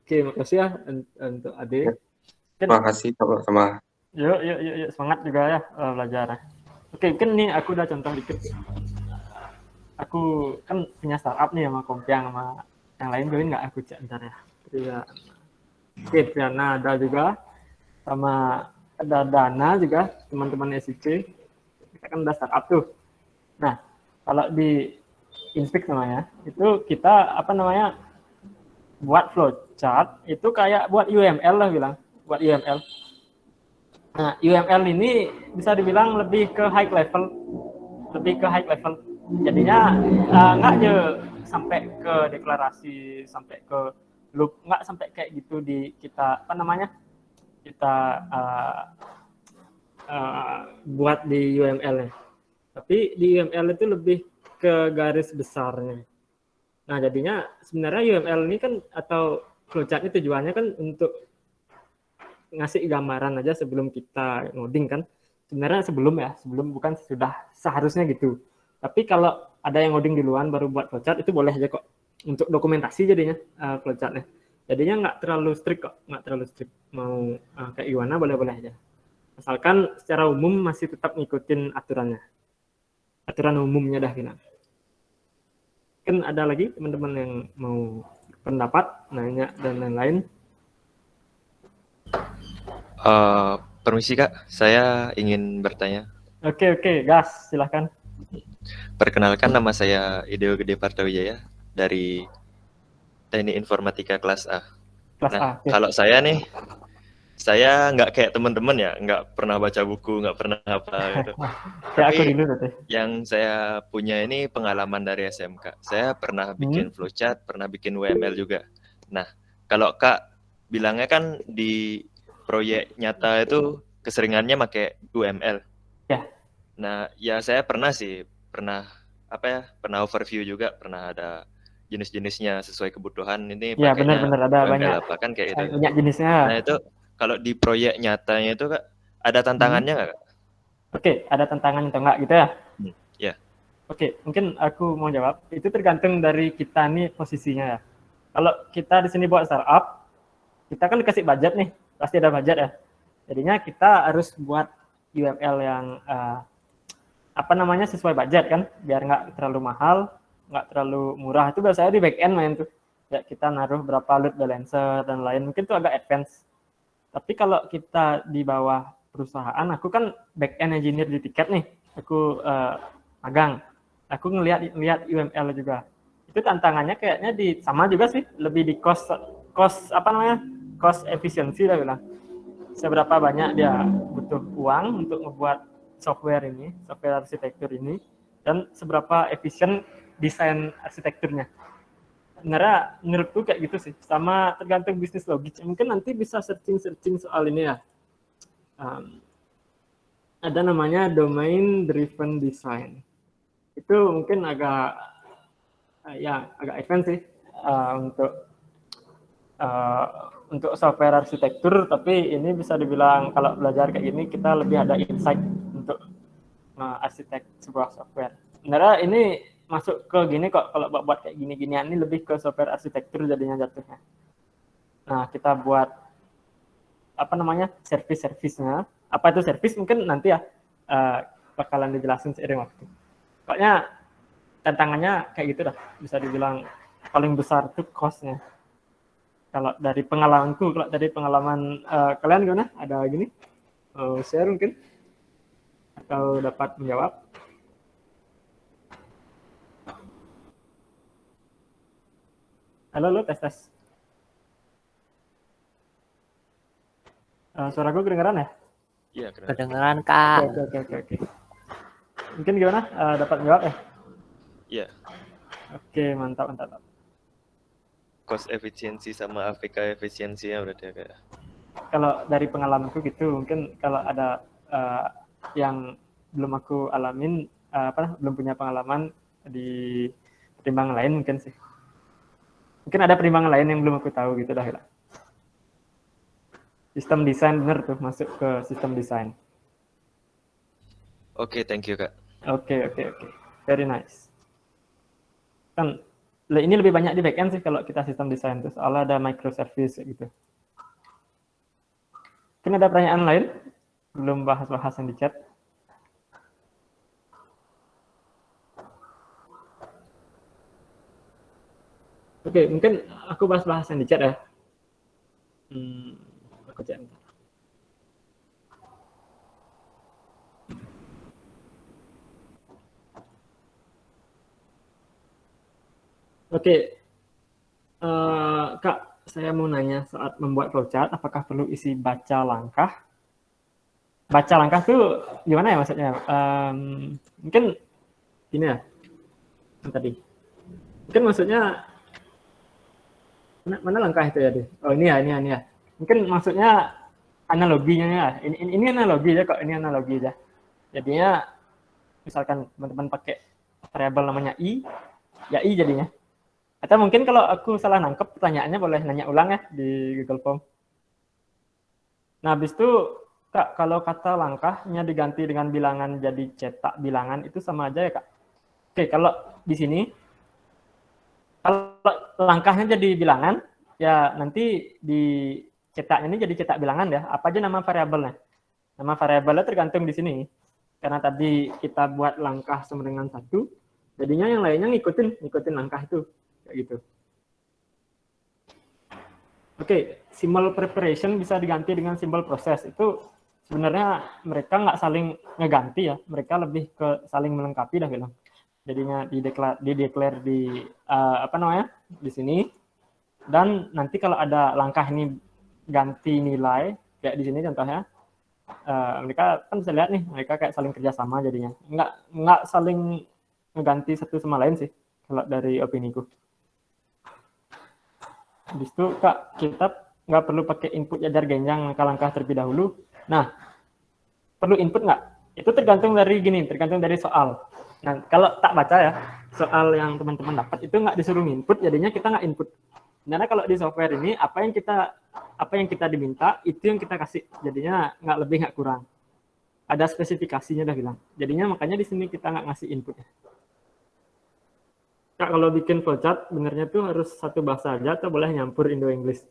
Speaker 1: Oke, makasih ya untuk Ade.
Speaker 11: Terima kasih sama-sama.
Speaker 1: Yuk, semangat juga ya belajar. Oke, mungkin nih aku udah contoh dikit. Aku kan punya startup nih sama Kompiang, sama yang lain join nggak aku cek ntar ya. Oke, Triana ada juga, sama ada Dana juga, teman-teman SIC. Kita kan udah startup tuh. Nah, kalau di Inspik namanya, itu kita buat flowchart, itu kayak buat UML lah bilang, buat UML. Nah, UML ini bisa dibilang lebih ke high level. Jadinya nggak aja sampai ke deklarasi, sampai ke loop, nggak sampai kayak gitu di kita kita buat di UML-nya. Tapi di UML itu lebih ke garis besarnya. Nah, jadinya sebenarnya UML ini kan atau flowchart ini tujuannya kan untuk ngasih gambaran aja sebelum kita ngoding kan. Sebenarnya sebelum bukan sudah seharusnya gitu. Tapi kalau ada yang ngoding duluan baru buat flowchart itu boleh aja kok. Untuk dokumentasi jadinya flowchartnya. Jadinya nggak terlalu strict kok, Mau kayak gimana boleh-boleh aja. Asalkan secara umum masih tetap ngikutin aturannya. Aturan umumnya dah gitu. Kan ada lagi teman-teman yang mau pendapat, nanya dan lain-lain.
Speaker 12: Permisi Kak, saya ingin bertanya.
Speaker 1: Oke, gas, silahkan.
Speaker 12: Perkenalkan, nama saya Ideo Gede Partawijaya dari Teknik Informatika kelas A. Nah,
Speaker 1: Okay.
Speaker 12: Kalau saya nih, saya nggak kayak teman-teman ya, nggak pernah baca buku, nggak pernah apa gitu. Tapi yang saya punya ini pengalaman dari SMK. Saya pernah bikin flowchart, pernah bikin UML juga. Nah, kalau Kak bilangnya kan di proyek nyata itu keseringannya pakai UML.
Speaker 1: Ya.
Speaker 12: Nah, ya saya pernah overview juga, pernah ada jenis-jenisnya sesuai kebutuhan. Ini
Speaker 1: ya,
Speaker 12: pakainya
Speaker 1: benar ada
Speaker 12: UML
Speaker 1: banyak.
Speaker 12: apa kan kayak itu.
Speaker 1: Banyak jenisnya.
Speaker 12: Nah, itu kalau di proyek nyatanya itu Kak, ada tantangannya nggak Kak?
Speaker 1: Oke, ada tantangan atau enggak gitu ya?
Speaker 12: Ya.
Speaker 1: Oke, mungkin aku mau jawab. Itu tergantung dari kita nih posisinya ya. Kalau kita di sini buat startup, kita kan dikasih budget nih, pasti ada budget ya. Jadinya kita harus buat UML yang sesuai budget kan, biar nggak terlalu mahal, nggak terlalu murah. Itu biasanya di back end main tuh. Ya, kita naruh berapa load balancer dan lain, mungkin itu agak advance. Tapi kalau kita di bawah perusahaan, aku kan back end engineer di Tiket nih, aku magang, aku ngelihat UML juga. Itu tantangannya kayaknya sama juga sih, lebih di cost efficiency lah bilang. Seberapa banyak dia butuh uang untuk membuat software arsitektur ini, dan seberapa efisien desain arsitekturnya. Sebenarnya menurutku kayak gitu sih, sama tergantung bisnis logik. Mungkin nanti bisa searching soal ini ya. Ada namanya domain driven design. Itu mungkin agak advance sih untuk software arsitektur, tapi ini bisa dibilang kalau belajar kayak gini kita lebih ada insight untuk arsitek sebuah software. Sebenarnya ini masuk ke gini kok, kalau buat kayak gini-ginian ini lebih ke software arsitektur jadinya jatuhnya. Nah, kita buat service-nya. Apa itu service mungkin nanti ya bakalan dijelasin seiring waktu. Pokoknya tantangannya kayak gitu dah, bisa dibilang paling besar tuh cost-nya. Kalau dari pengalamanku, kalian gimana? Ada gini? Share mungkin? Atau dapat menjawab? Halo, tes. Suaraku kedengeran ya?
Speaker 12: Iya,
Speaker 5: kedengeran Kak.
Speaker 1: Oke. Mungkin gimana? Dapat menjawab ya?
Speaker 12: Iya.
Speaker 1: Oke, mantap.
Speaker 12: Cost efisiensi sama APK efisiensinya berarti ya kayak.
Speaker 1: Kalau dari pengalamanku gitu, mungkin kalau ada yang belum aku alamin, belum punya pengalaman di pertimbangan lain mungkin sih. Mungkin ada pertimbangan lain yang belum aku tahu gitu dah. Sistem desain bener tuh, masuk ke sistem desain.
Speaker 12: Oke, thank you Kak.
Speaker 1: Oke. Very nice. Kan ini lebih banyak di backend sih kalau kita sistem desain tuh, soalnya ada microservice gitu. Mungkin ada pertanyaan lain? Belum bahas-bahas yang di chat. Oke, mungkin aku bahas-bahas yang di chat ya. Aku chat. Oke, Kak, saya mau nanya saat membuat flowchart, apakah perlu isi baca langkah? Baca langkah tuh gimana ya maksudnya? Mungkin gini ya, tadi. Mungkin maksudnya mana langkah itu ya, deh? Oh ini ya. Mungkin maksudnya analoginya ya. Ini analogi ya kok, ini analogi ya. Jadinya misalkan teman-teman pakai variabel namanya i, ya i jadinya. Atau mungkin kalau aku salah nangkep pertanyaannya boleh nanya ulang ya di Google Form. Nah, habis itu Kak, kalau kata langkahnya diganti dengan bilangan jadi cetak bilangan itu sama aja ya Kak? Oke, kalau di sini kalau langkahnya jadi bilangan, ya nanti di cetaknya ini jadi cetak bilangan ya. Apa aja nama variabelnya? Nama variabelnya tergantung di sini. Karena tadi kita buat langkah sama dengan 1, jadinya yang lainnya ngikutin langkah itu. Kayak gitu. Oke, simbol preparation bisa diganti dengan simbol proses. Itu sebenarnya mereka nggak saling ngeganti ya. Mereka lebih ke saling melengkapi dah bilang. Jadinya dideklar di di sini, dan nanti kalau ada langkah ini ganti nilai kayak di sini contohnya, mereka kan bisa lihat nih, mereka kayak saling kerjasama jadinya, nggak saling ngeganti satu sama lain sih kalau dari opiniku. Habis itu Kak, kita nggak perlu pakai input jajar genjang langkah-langkah terlebih dahulu. Nah, perlu input nggak? Itu tergantung dari soal. Nah, kalau tak baca ya, soal yang teman-teman dapat itu nggak disuruh input, jadinya kita nggak input. Karena kalau di software ini, apa yang kita diminta, itu yang kita kasih. Jadinya nggak lebih, nggak kurang. Ada spesifikasinya dah bilang. Jadinya makanya di sini kita nggak ngasih input. Kak, kalau bikin flowchart, benernya tuh harus satu bahasa aja atau boleh nyampur Indo-English?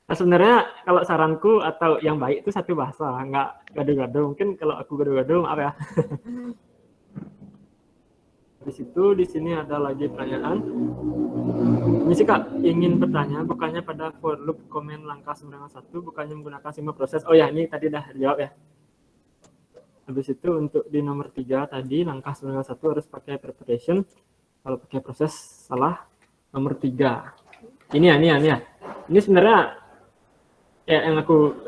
Speaker 1: Nah, sebenarnya kalau saranku atau yang baik itu satu bahasa, nggak gaduh-gaduh. Mungkin kalau aku gaduh-gaduh, maaf ya. Di situ, di sini ada lagi pertanyaan. Ini sih Kak, ingin bertanya, bukannya pada for loop komen langkah 9.1, bukannya menggunakan simbol proses. Oh ya, ini tadi dah dijawab ya. Habis itu untuk di nomor 3 tadi, langkah 9.1 harus pakai preparation. Kalau pakai proses, salah. Nomor 3. Ini ya. Ini sebenarnya yang aku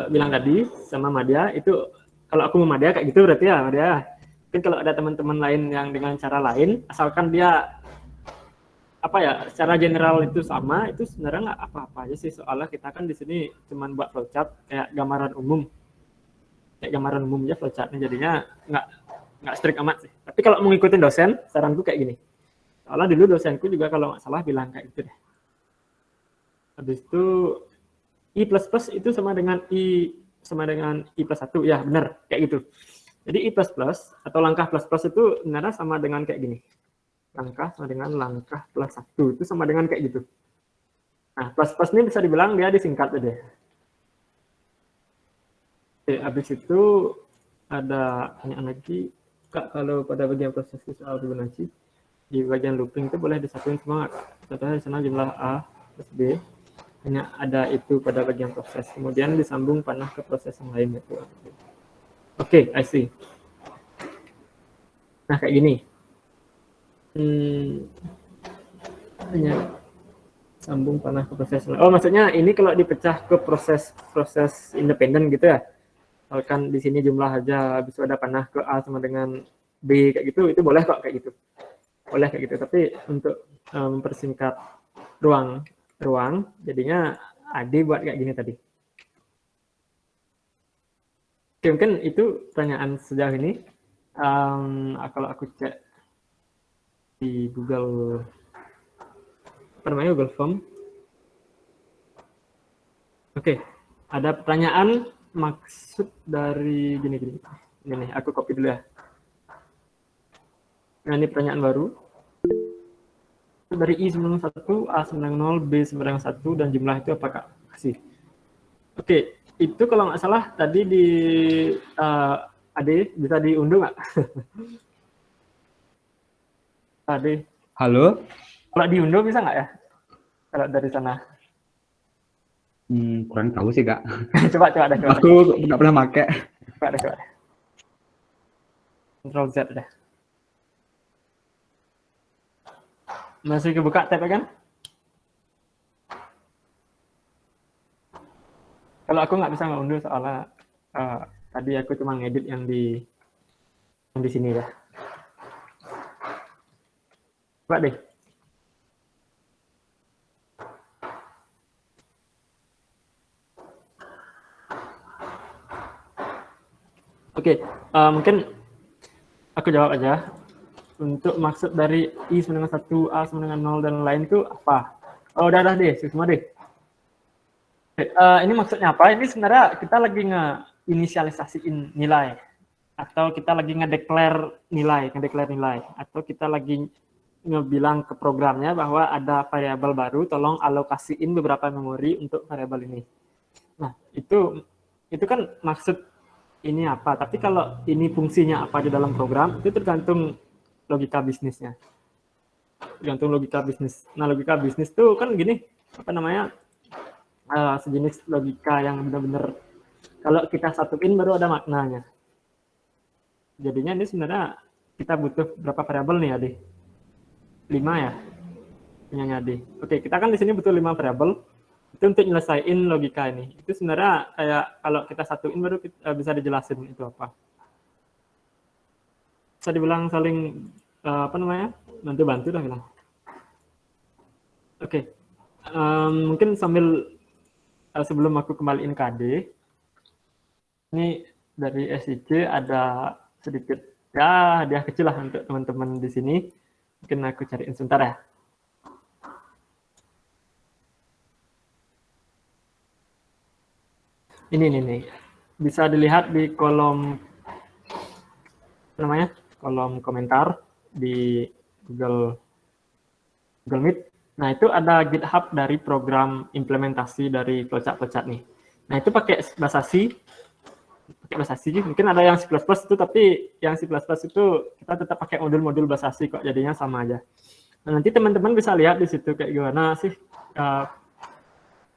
Speaker 1: bilang tadi sama Madya, itu kalau aku mau Madya kayak gitu berarti ya Madya. Mungkin kalau ada teman-teman lain yang dengan cara lain, asalkan dia secara general itu sama, itu sebenarnya nggak apa-apa aja sih, soalnya kita kan di sini cuma buat flowchart kayak gambaran umum aja flowchartnya, jadinya nggak strict amat sih. Tapi kalau mau ngikutin dosen, saranku kayak gini. Soalnya dulu dosenku juga kalau nggak salah bilang kayak gitu deh. Habis itu I++ itu sama dengan I plus 1, ya benar kayak gitu. Jadi I++ atau langkah plus itu sebenarnya sama dengan kayak gini. Langkah sama dengan langkah plus 1, itu sama dengan kayak gitu. Nah, plus ini bisa dibilang dia disingkat aja. Oke, habis itu ada pertanyaan lagi. Kak, kalau pada bagian proses soal Fibonacci, di bagian looping itu boleh disatuin semua, Kak? Contohnya di sana jumlah A plus B, hanya ada itu pada bagian proses. Kemudian disambung panah ke proses yang lain. Gitu. Oke, I see. Nah, kayak gini. Hanya sambung panah ke proses. Oh, maksudnya ini kalau dipecah ke proses independen gitu ya. Misalkan di sini jumlah aja, habis itu ada panah ke A sama dengan B kayak gitu, itu boleh kok kayak gitu. Boleh kayak gitu. Tapi untuk mempersingkat ruang, jadinya Adi buat kayak gini tadi. Oke, mungkin itu pertanyaan sejauh ini. Kalau aku cek di Google namanya Google Form. Oke, ada pertanyaan maksud dari gini. Ini aku copy dulu ya. Nah, ini pertanyaan baru. Dari I91, A90, B91, dan jumlah itu apakah kasih? Oke, itu kalau nggak salah tadi di Ade, bisa diunduh nggak? Ade.
Speaker 4: Halo?
Speaker 1: Kalau diunduh bisa nggak ya? Kalau dari sana.
Speaker 4: Kurang tahu sih, Kak.
Speaker 1: Coba deh.
Speaker 4: Aku nggak pernah pakai.
Speaker 1: Coba deh. Ctrl Z deh. Masih kebuka tab kan? Kalau aku nggak bisa ngunduh soalnya tadi aku cuma ngedit yang di sini ya. Coba deh. Oke, mungkin aku jawab aja. Untuk maksud dari I sama dengan 1, A sama dengan 0, dan lain itu apa? Oh, udah deh, semua deh. Oke, ini maksudnya apa? Ini sebenarnya kita lagi nge-inisialisasiin nilai. Atau kita lagi ngedeklar nilai. Atau kita lagi ngebilang ke programnya bahwa ada variabel baru, tolong alokasiin beberapa memori untuk variabel ini. Nah, itu kan maksud ini apa. Tapi kalau ini fungsinya apa di dalam program, itu tergantung logika bisnisnya. Tergantung logika bisnis. Nah, logika bisnis tuh kan gini, sejenis logika yang benar-benar kalau kita satuin baru ada maknanya. Jadinya ini sebenarnya kita butuh berapa variabel nih, Ade? 5 ya? Punyanya Ade. Oke, kita kan di sini butuh 5 variabel. Itu untuk nyelesain logika ini. Itu sebenarnya kayak kalau kita satuin baru bisa dijelasin itu apa. Bisa dibilang saling bantu-bantu lah bilang. Oke. Mungkin sambil sebelum aku kembaliin ke Ade, ini dari SIC ada sedikit ya hadiah kecil lah untuk teman-teman di sini. Mungkin aku cariin sebentar ya. Ini bisa dilihat di kolom kolom komentar di Google Meet. Nah, itu ada GitHub dari program implementasi dari flowchart nih. Nah, itu pakai bahasa C. Mungkin ada yang C++ itu, tapi yang C++ itu kita tetap pakai modul-modul bahasa C kok, jadinya sama aja. Nah, nanti teman-teman bisa lihat di situ kayak gimana sih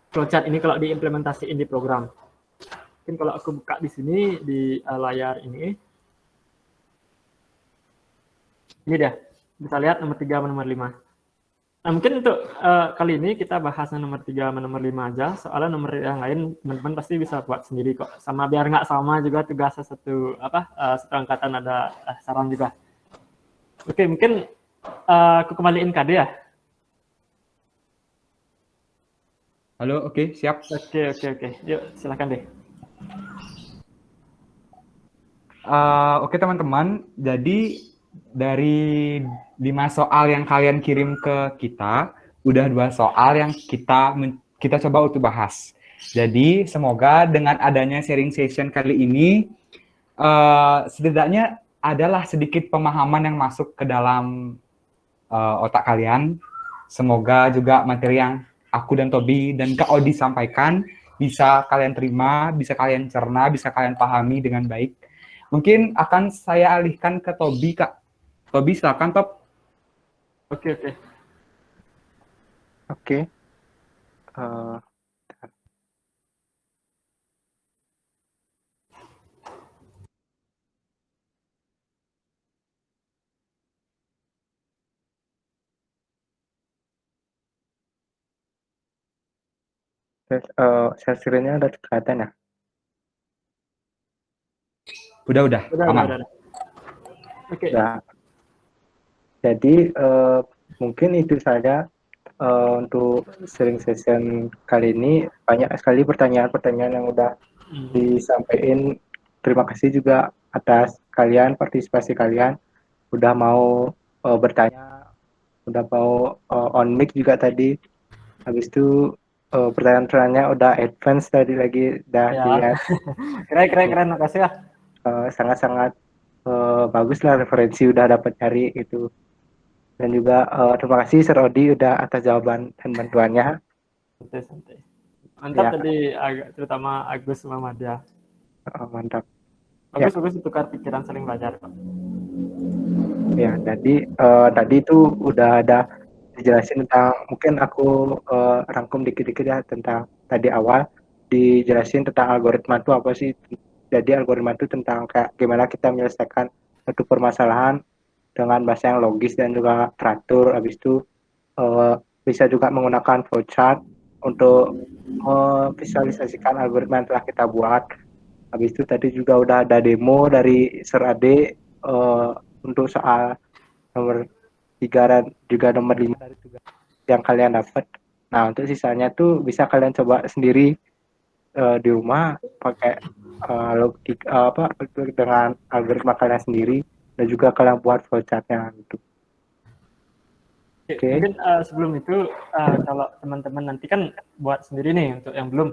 Speaker 1: flowchart ini kalau diimplementasiin di program. Mungkin kalau aku buka di sini di layar ini dia bisa lihat nomor 3 sama nomor 5. Nah, mungkin untuk kali ini kita bahasnya nomor 3 sama nomor 5 aja, soalnya nomor yang lain teman-teman pasti bisa buat sendiri kok. Sama biar nggak sama juga tugasnya satu angkatan ada saran juga. Oke, mungkin aku kembaliin Kade ya.
Speaker 4: Halo, oke, siap.
Speaker 1: Oke. Yuk, silakan deh.
Speaker 4: Oke teman-teman, jadi dari 5 soal yang kalian kirim ke kita, udah 2 soal yang kita coba untuk bahas. Jadi semoga dengan adanya sharing session kali ini, setidaknya adalah sedikit pemahaman yang masuk ke dalam otak kalian. Semoga juga materi yang aku dan Tobi dan Kak Odi sampaikan bisa kalian terima, bisa kalian cerna, bisa kalian pahami dengan baik. Mungkin akan saya alihkan ke Tobi, Kak. Tobi, silakan, Tob.
Speaker 1: Oke.
Speaker 2: Share screen-nya udah kelihatan ya?
Speaker 4: Udah, aman.
Speaker 1: Udah. Oke.
Speaker 2: Ya. Jadi mungkin itu saja untuk sharing session kali ini. Banyak sekali pertanyaan-pertanyaan yang udah disampaikan. Terima kasih juga atas partisipasi kalian udah mau bertanya udah mau on mic juga tadi. Habis itu pertanyaan-pertanyaannya udah advance tadi lagi, udah
Speaker 1: Ya.
Speaker 2: dilihat.
Speaker 1: Keren, makasih ya.
Speaker 2: Sangat-sangat bagus lah, referensi udah dapat cari itu. Dan juga terima kasih Sir Odi udah atas jawaban dan bantuannya.
Speaker 1: Santai. Mantap
Speaker 2: Ya.
Speaker 1: tadi, terutama Agus sama Madya.
Speaker 2: Mantap.
Speaker 1: Bagus tukar pikiran, saling belajar kok.
Speaker 2: Ya, jadi tadi itu udah ada dijelasin tentang, mungkin aku rangkum dikit-dikit ya tentang tadi awal dijelasin tentang algoritma itu apa sih. Jadi algoritma itu tentang kayak gimana kita menyelesaikan satu permasalahan dengan bahasa yang logis dan juga teratur. Habis itu bisa juga menggunakan flowchart untuk visualisasikan algoritma yang telah kita buat. Habis itu tadi juga udah ada demo dari Sir Ade untuk soal nomor 3 dan juga nomor 5 dari tugas yang kalian dapat. Nah, untuk sisanya tuh bisa kalian coba sendiri di rumah pakai logika dengan algoritma kalian sendiri, dan juga kalian buat flowchartnya gitu. Oke.
Speaker 1: Mungkin sebelum itu kalau teman-teman nanti kan buat sendiri nih, untuk yang belum,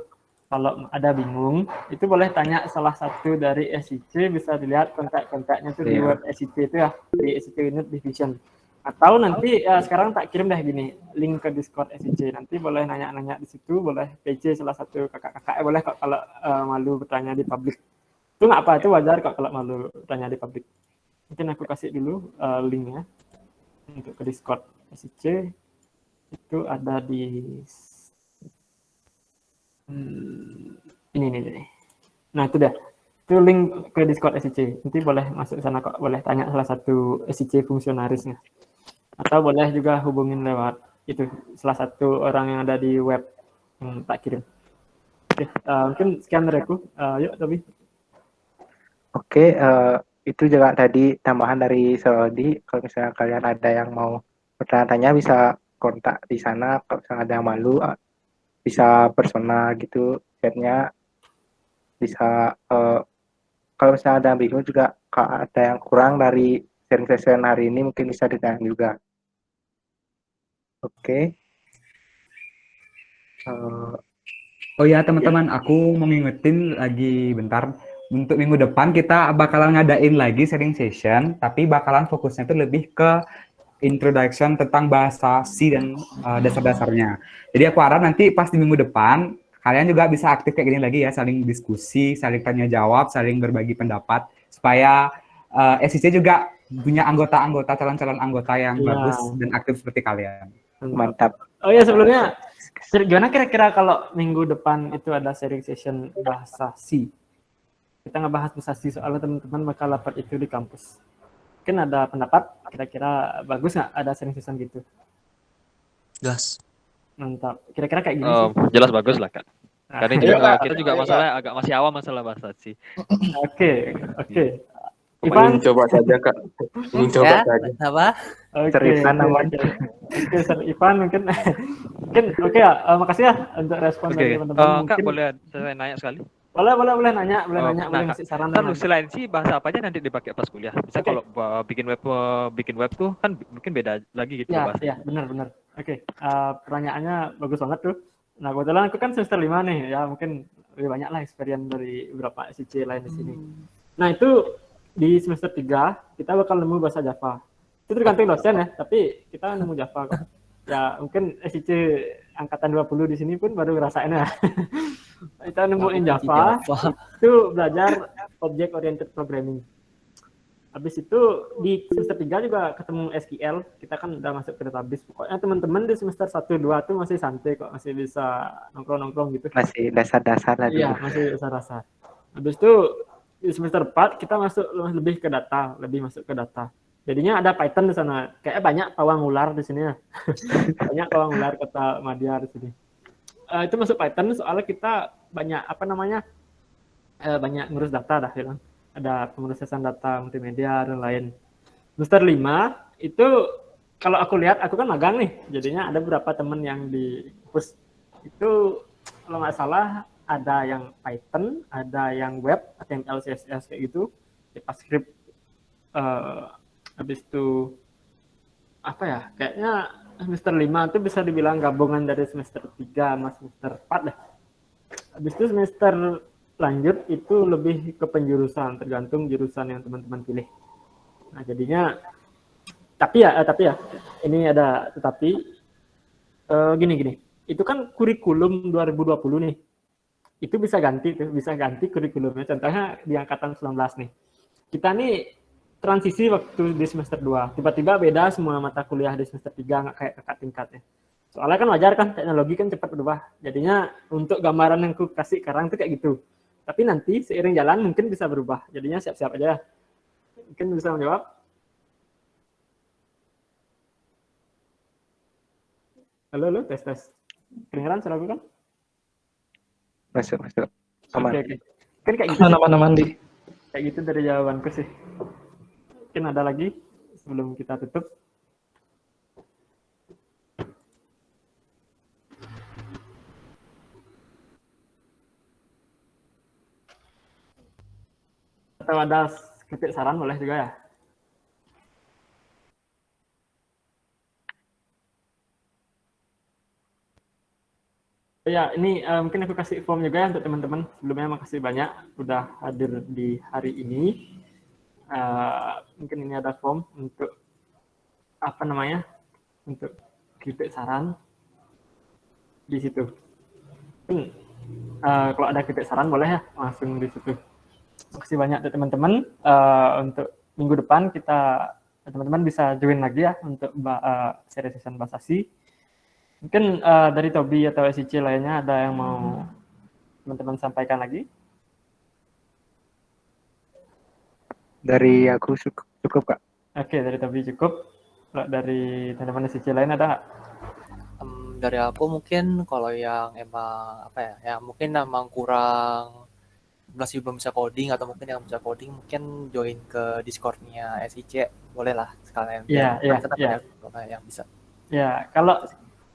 Speaker 1: kalau ada bingung itu boleh tanya salah satu dari SIC, bisa dilihat kontak-kontaknya tuh di web SIC itu ya, di SIC Unit Division. Atau nanti sekarang tak kirim deh gini link ke Discord SIC, nanti boleh nanya-nanya di situ, boleh PC salah satu kakak-kakak, boleh kok kalau malu bertanya di publik. Itu nggak apa, itu wajar kok kalau malu bertanya di publik. Mungkin aku kasih dulu linknya untuk ke Discord SIC, itu ada di ini nih. Nah itu dah, itu link ke Discord SIC, nanti boleh masuk sana kok, boleh tanya salah satu SIC fungsionarisnya, atau boleh juga hubungin lewat itu salah satu orang yang ada di web yang tak kirim. Oke, mungkin sekian dari aku. Yuk Tobi.
Speaker 2: Oke, itu juga tadi tambahan dari Sodi. Kalau misalnya kalian ada yang mau bertanya-tanya bisa kontak di sana. Kalau misalnya ada yang malu bisa personal gitu chatnya. Bisa kalau misalnya ada yang bingung juga, kalau ada yang kurang dari sharing session hari ini mungkin bisa ditanya juga. Oke.
Speaker 4: Oh ya teman-teman, aku mau ngingetin lagi bentar. Untuk minggu depan kita bakalan ngadain lagi sharing session, tapi bakalan fokusnya itu lebih ke introduction tentang bahasa C dan dasar-dasarnya. Jadi aku harap nanti pas di minggu depan, kalian juga bisa aktif kayak gini lagi ya, saling diskusi, saling tanya jawab, saling berbagi pendapat, supaya SIC juga punya anggota-anggota, calon-calon anggota yang bagus dan aktif seperti kalian.
Speaker 2: Mantap.
Speaker 1: Oh ya, sebelumnya gimana kira-kira kalau minggu depan itu ada sharing session bahasa C? Kita ngebahas bahasa C, soalnya teman-teman bakal dapat itu di kampus. Mungkin ada pendapat, kira-kira bagus nggak ada sharing session gitu?
Speaker 3: Gas.
Speaker 1: Mantap. Kira-kira kayak gini sih?
Speaker 7: Jelas bagus lah Kak. Karena juga, kita juga masalah agak masih awam masalah bahasa C.
Speaker 1: Oke.
Speaker 11: Ivan coba saja Kak. Ingin coba saja.
Speaker 5: Apa?
Speaker 1: Oke,
Speaker 2: Ivan namanya.
Speaker 1: Oke, Sir Ivan mungkin oke ya. Makasih ya untuk respon dari teman-teman.
Speaker 7: Kak, boleh saya nanya sekali?
Speaker 1: Boleh nanya, boleh ngasih saran.
Speaker 7: Kan selain sih bahasa apa aja nanti dipakai pas kuliah. Bisa kalau bikin web tuh kan mungkin beda lagi gitu bahasa.
Speaker 1: Ya, benar. Oke. Pertanyaannya bagus banget tuh. Nah, kebetulan aku kan semester 5 nih, ya mungkin lebih banyak lah experience dari beberapa SIC lain di sini. Nah, itu di semester 3 kita bakal nemu bahasa Java. Itu tergantung dosen ya, tapi kita nemu Java kok. Ya, mungkin SIC angkatan 20 di sini pun baru ngerasain ya. Kita nemuin Java, itu belajar object oriented programming. Habis itu di semester 3 juga ketemu SQL, kita kan udah masuk ke database. Pokoknya teman-teman di semester 1 2 tuh masih santai kok, masih bisa nongkrong-nongkrong gitu.
Speaker 2: Masih dasar-dasar lah dulu.
Speaker 1: Iya, masih dasar-dasar. Habis itu di semester 4 kita masuk lebih ke data, masuk ke data. Jadinya ada Python di sana. Kayaknya banyak pawang ular di sini ya. Banyak pawang ular kata Madya di sini. Itu masuk Python soalnya kita banyak banyak ngurus data dah bilang. Ada pemrosesan data multimedia dan lain. Semester 5 itu kalau aku lihat, aku kan magang nih. Jadinya ada beberapa teman yang di kampus itu kalau nggak salah ada yang Python, ada yang web, HTML, CSS kayak gitu, JavaScript. Habis itu apa ya? Kayaknya semester 5 itu bisa dibilang gabungan dari semester 3 sama semester 4 deh. Habis itu semester lanjut itu lebih ke penjurusan, tergantung jurusan yang teman-teman pilih. Nah, jadinya tapi ya ini ada tetapi gini. Itu kan kurikulum 2020 nih. Itu bisa ganti kurikulumnya. Contohnya di angkatan 19 nih. Kita nih transisi waktu di semester 2. Tiba-tiba beda semua mata kuliah di semester 3, nggak kayak kakak tingkatnya. Soalnya kan wajar kan, teknologi kan cepat berubah. Jadinya untuk gambaran yang aku kasih sekarang tuh kayak gitu. Tapi nanti seiring jalan mungkin bisa berubah. Jadinya siap-siap aja. Mungkin bisa menjawab. Halo, tes. Kedengeran suara aku kan?
Speaker 2: Masuk. Aman.
Speaker 1: Oke. Kan kayak gitu.
Speaker 10: Aman di.
Speaker 1: Kayak gitu dari jawabanku sih. Mungkin ada lagi sebelum kita tutup. Atau ada kritik saran boleh juga ya? Ya, ini mungkin aku kasih form juga ya untuk teman-teman. Sebelumnya makasih banyak udah hadir di hari ini. Mungkin ini ada form untuk untuk kritik saran di situ. Kalau ada kritik saran boleh ya langsung di situ. Makasih banyak untuk teman-teman. Untuk minggu depan teman-teman bisa join lagi ya untuk seri session Basasi. Mungkin dari Tobi atau SIC lainnya ada yang mau teman-teman sampaikan lagi?
Speaker 2: Dari aku cukup Kak.
Speaker 1: Oke, dari Tobi cukup. Kalau dari teman-teman SIC lain ada nggak?
Speaker 5: Dari aku mungkin kalau yang emang yang mungkin emang kurang masih belum bisa coding atau mungkin yang bisa coding mungkin join ke Discord-nya SIC boleh lah sekalian.
Speaker 1: Iya.
Speaker 5: Yang bisa. Ya,
Speaker 1: kalau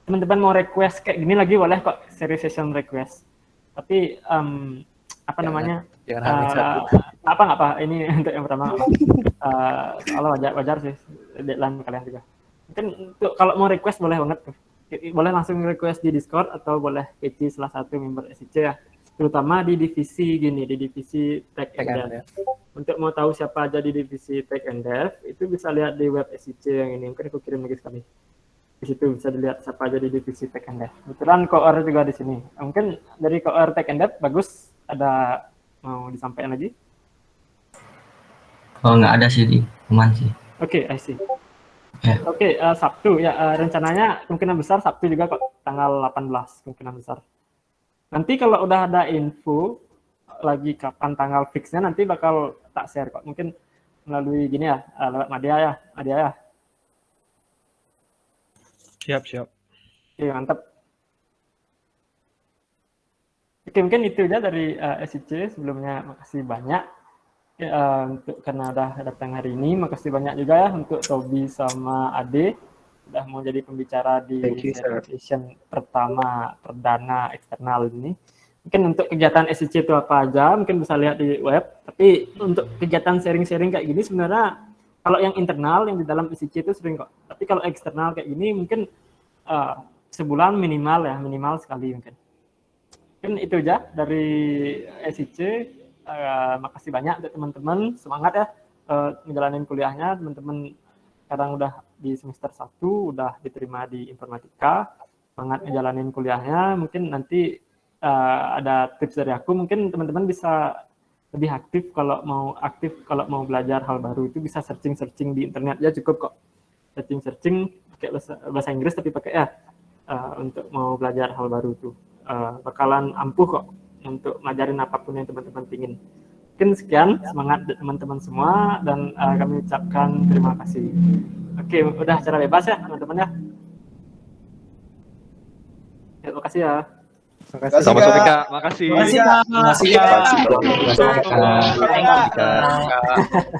Speaker 1: teman-teman mau request kayak gini lagi boleh kok seri session request. Tapi Jangan apa ini untuk yang pertama. Soalnya wajar sih deadline kalian juga. Mungkin untuk kalau mau request boleh banget tuh. Boleh langsung request di Discord atau boleh keci salah satu member SIC ya. Terutama di divisi Tech and Dev. Untuk mau tahu siapa aja di divisi Tech and Dev itu bisa lihat di web SIC yang ini. Mungkin aku kirim lagi sekali. Di situ bisa dilihat siapa aja di divisi Tech and Dev. Kebetulan Koor juga di sini. Mungkin dari Koor Tech and Dev bagus, ada mau disampaikan lagi?
Speaker 13: Oh, nggak ada sih, aman sih.
Speaker 1: Oke, I see.
Speaker 13: Yeah.
Speaker 1: Oke, Sabtu ya, rencananya kemungkinan besar Sabtu juga kok, tanggal 18 kemungkinan besar. Nanti kalau udah ada info lagi kapan tanggal fixnya nanti bakal tak share kok. Mungkin melalui gini ya, lewat Madia ya.
Speaker 9: Siap.
Speaker 1: Oke, mantap. Oke, mungkin itu aja dari SIC. Sebelumnya makasih banyak untuk karena udah datang hari ini. Makasih banyak juga ya untuk Tobi sama Ade udah mau jadi pembicara di session pertama perdana eksternal ini. Mungkin untuk kegiatan SIC itu apa aja, mungkin bisa lihat di web. Tapi untuk kegiatan sharing-sharing kayak gini sebenarnya kalau yang internal yang di dalam SIC itu sering kok. Tapi kalau eksternal kayak gini mungkin sebulan minimal sekali mungkin. Mungkin itu aja dari SIC. Makasih banyak untuk teman-teman, semangat ya ngejalanin kuliahnya. Teman-teman sekarang udah di semester 1, udah diterima di informatika, semangat ngejalanin kuliahnya. Mungkin nanti ada tips dari aku, mungkin teman-teman bisa lebih aktif kalau mau belajar hal baru itu bisa searching di internet ya, cukup kok searching pakai bahasa Inggris tapi pakai ya untuk mau belajar hal baru itu bakalan ampuh kok untuk ngajarin apapun yang teman-teman pingin. Mungkin sekian, semangat teman-teman semua dan kami ucapkan terima kasih. Oke, udah secara bebas ya teman-teman ya. Terima kasih ya.
Speaker 7: Sama sore Kak, makasih.
Speaker 13: Makasih Kak.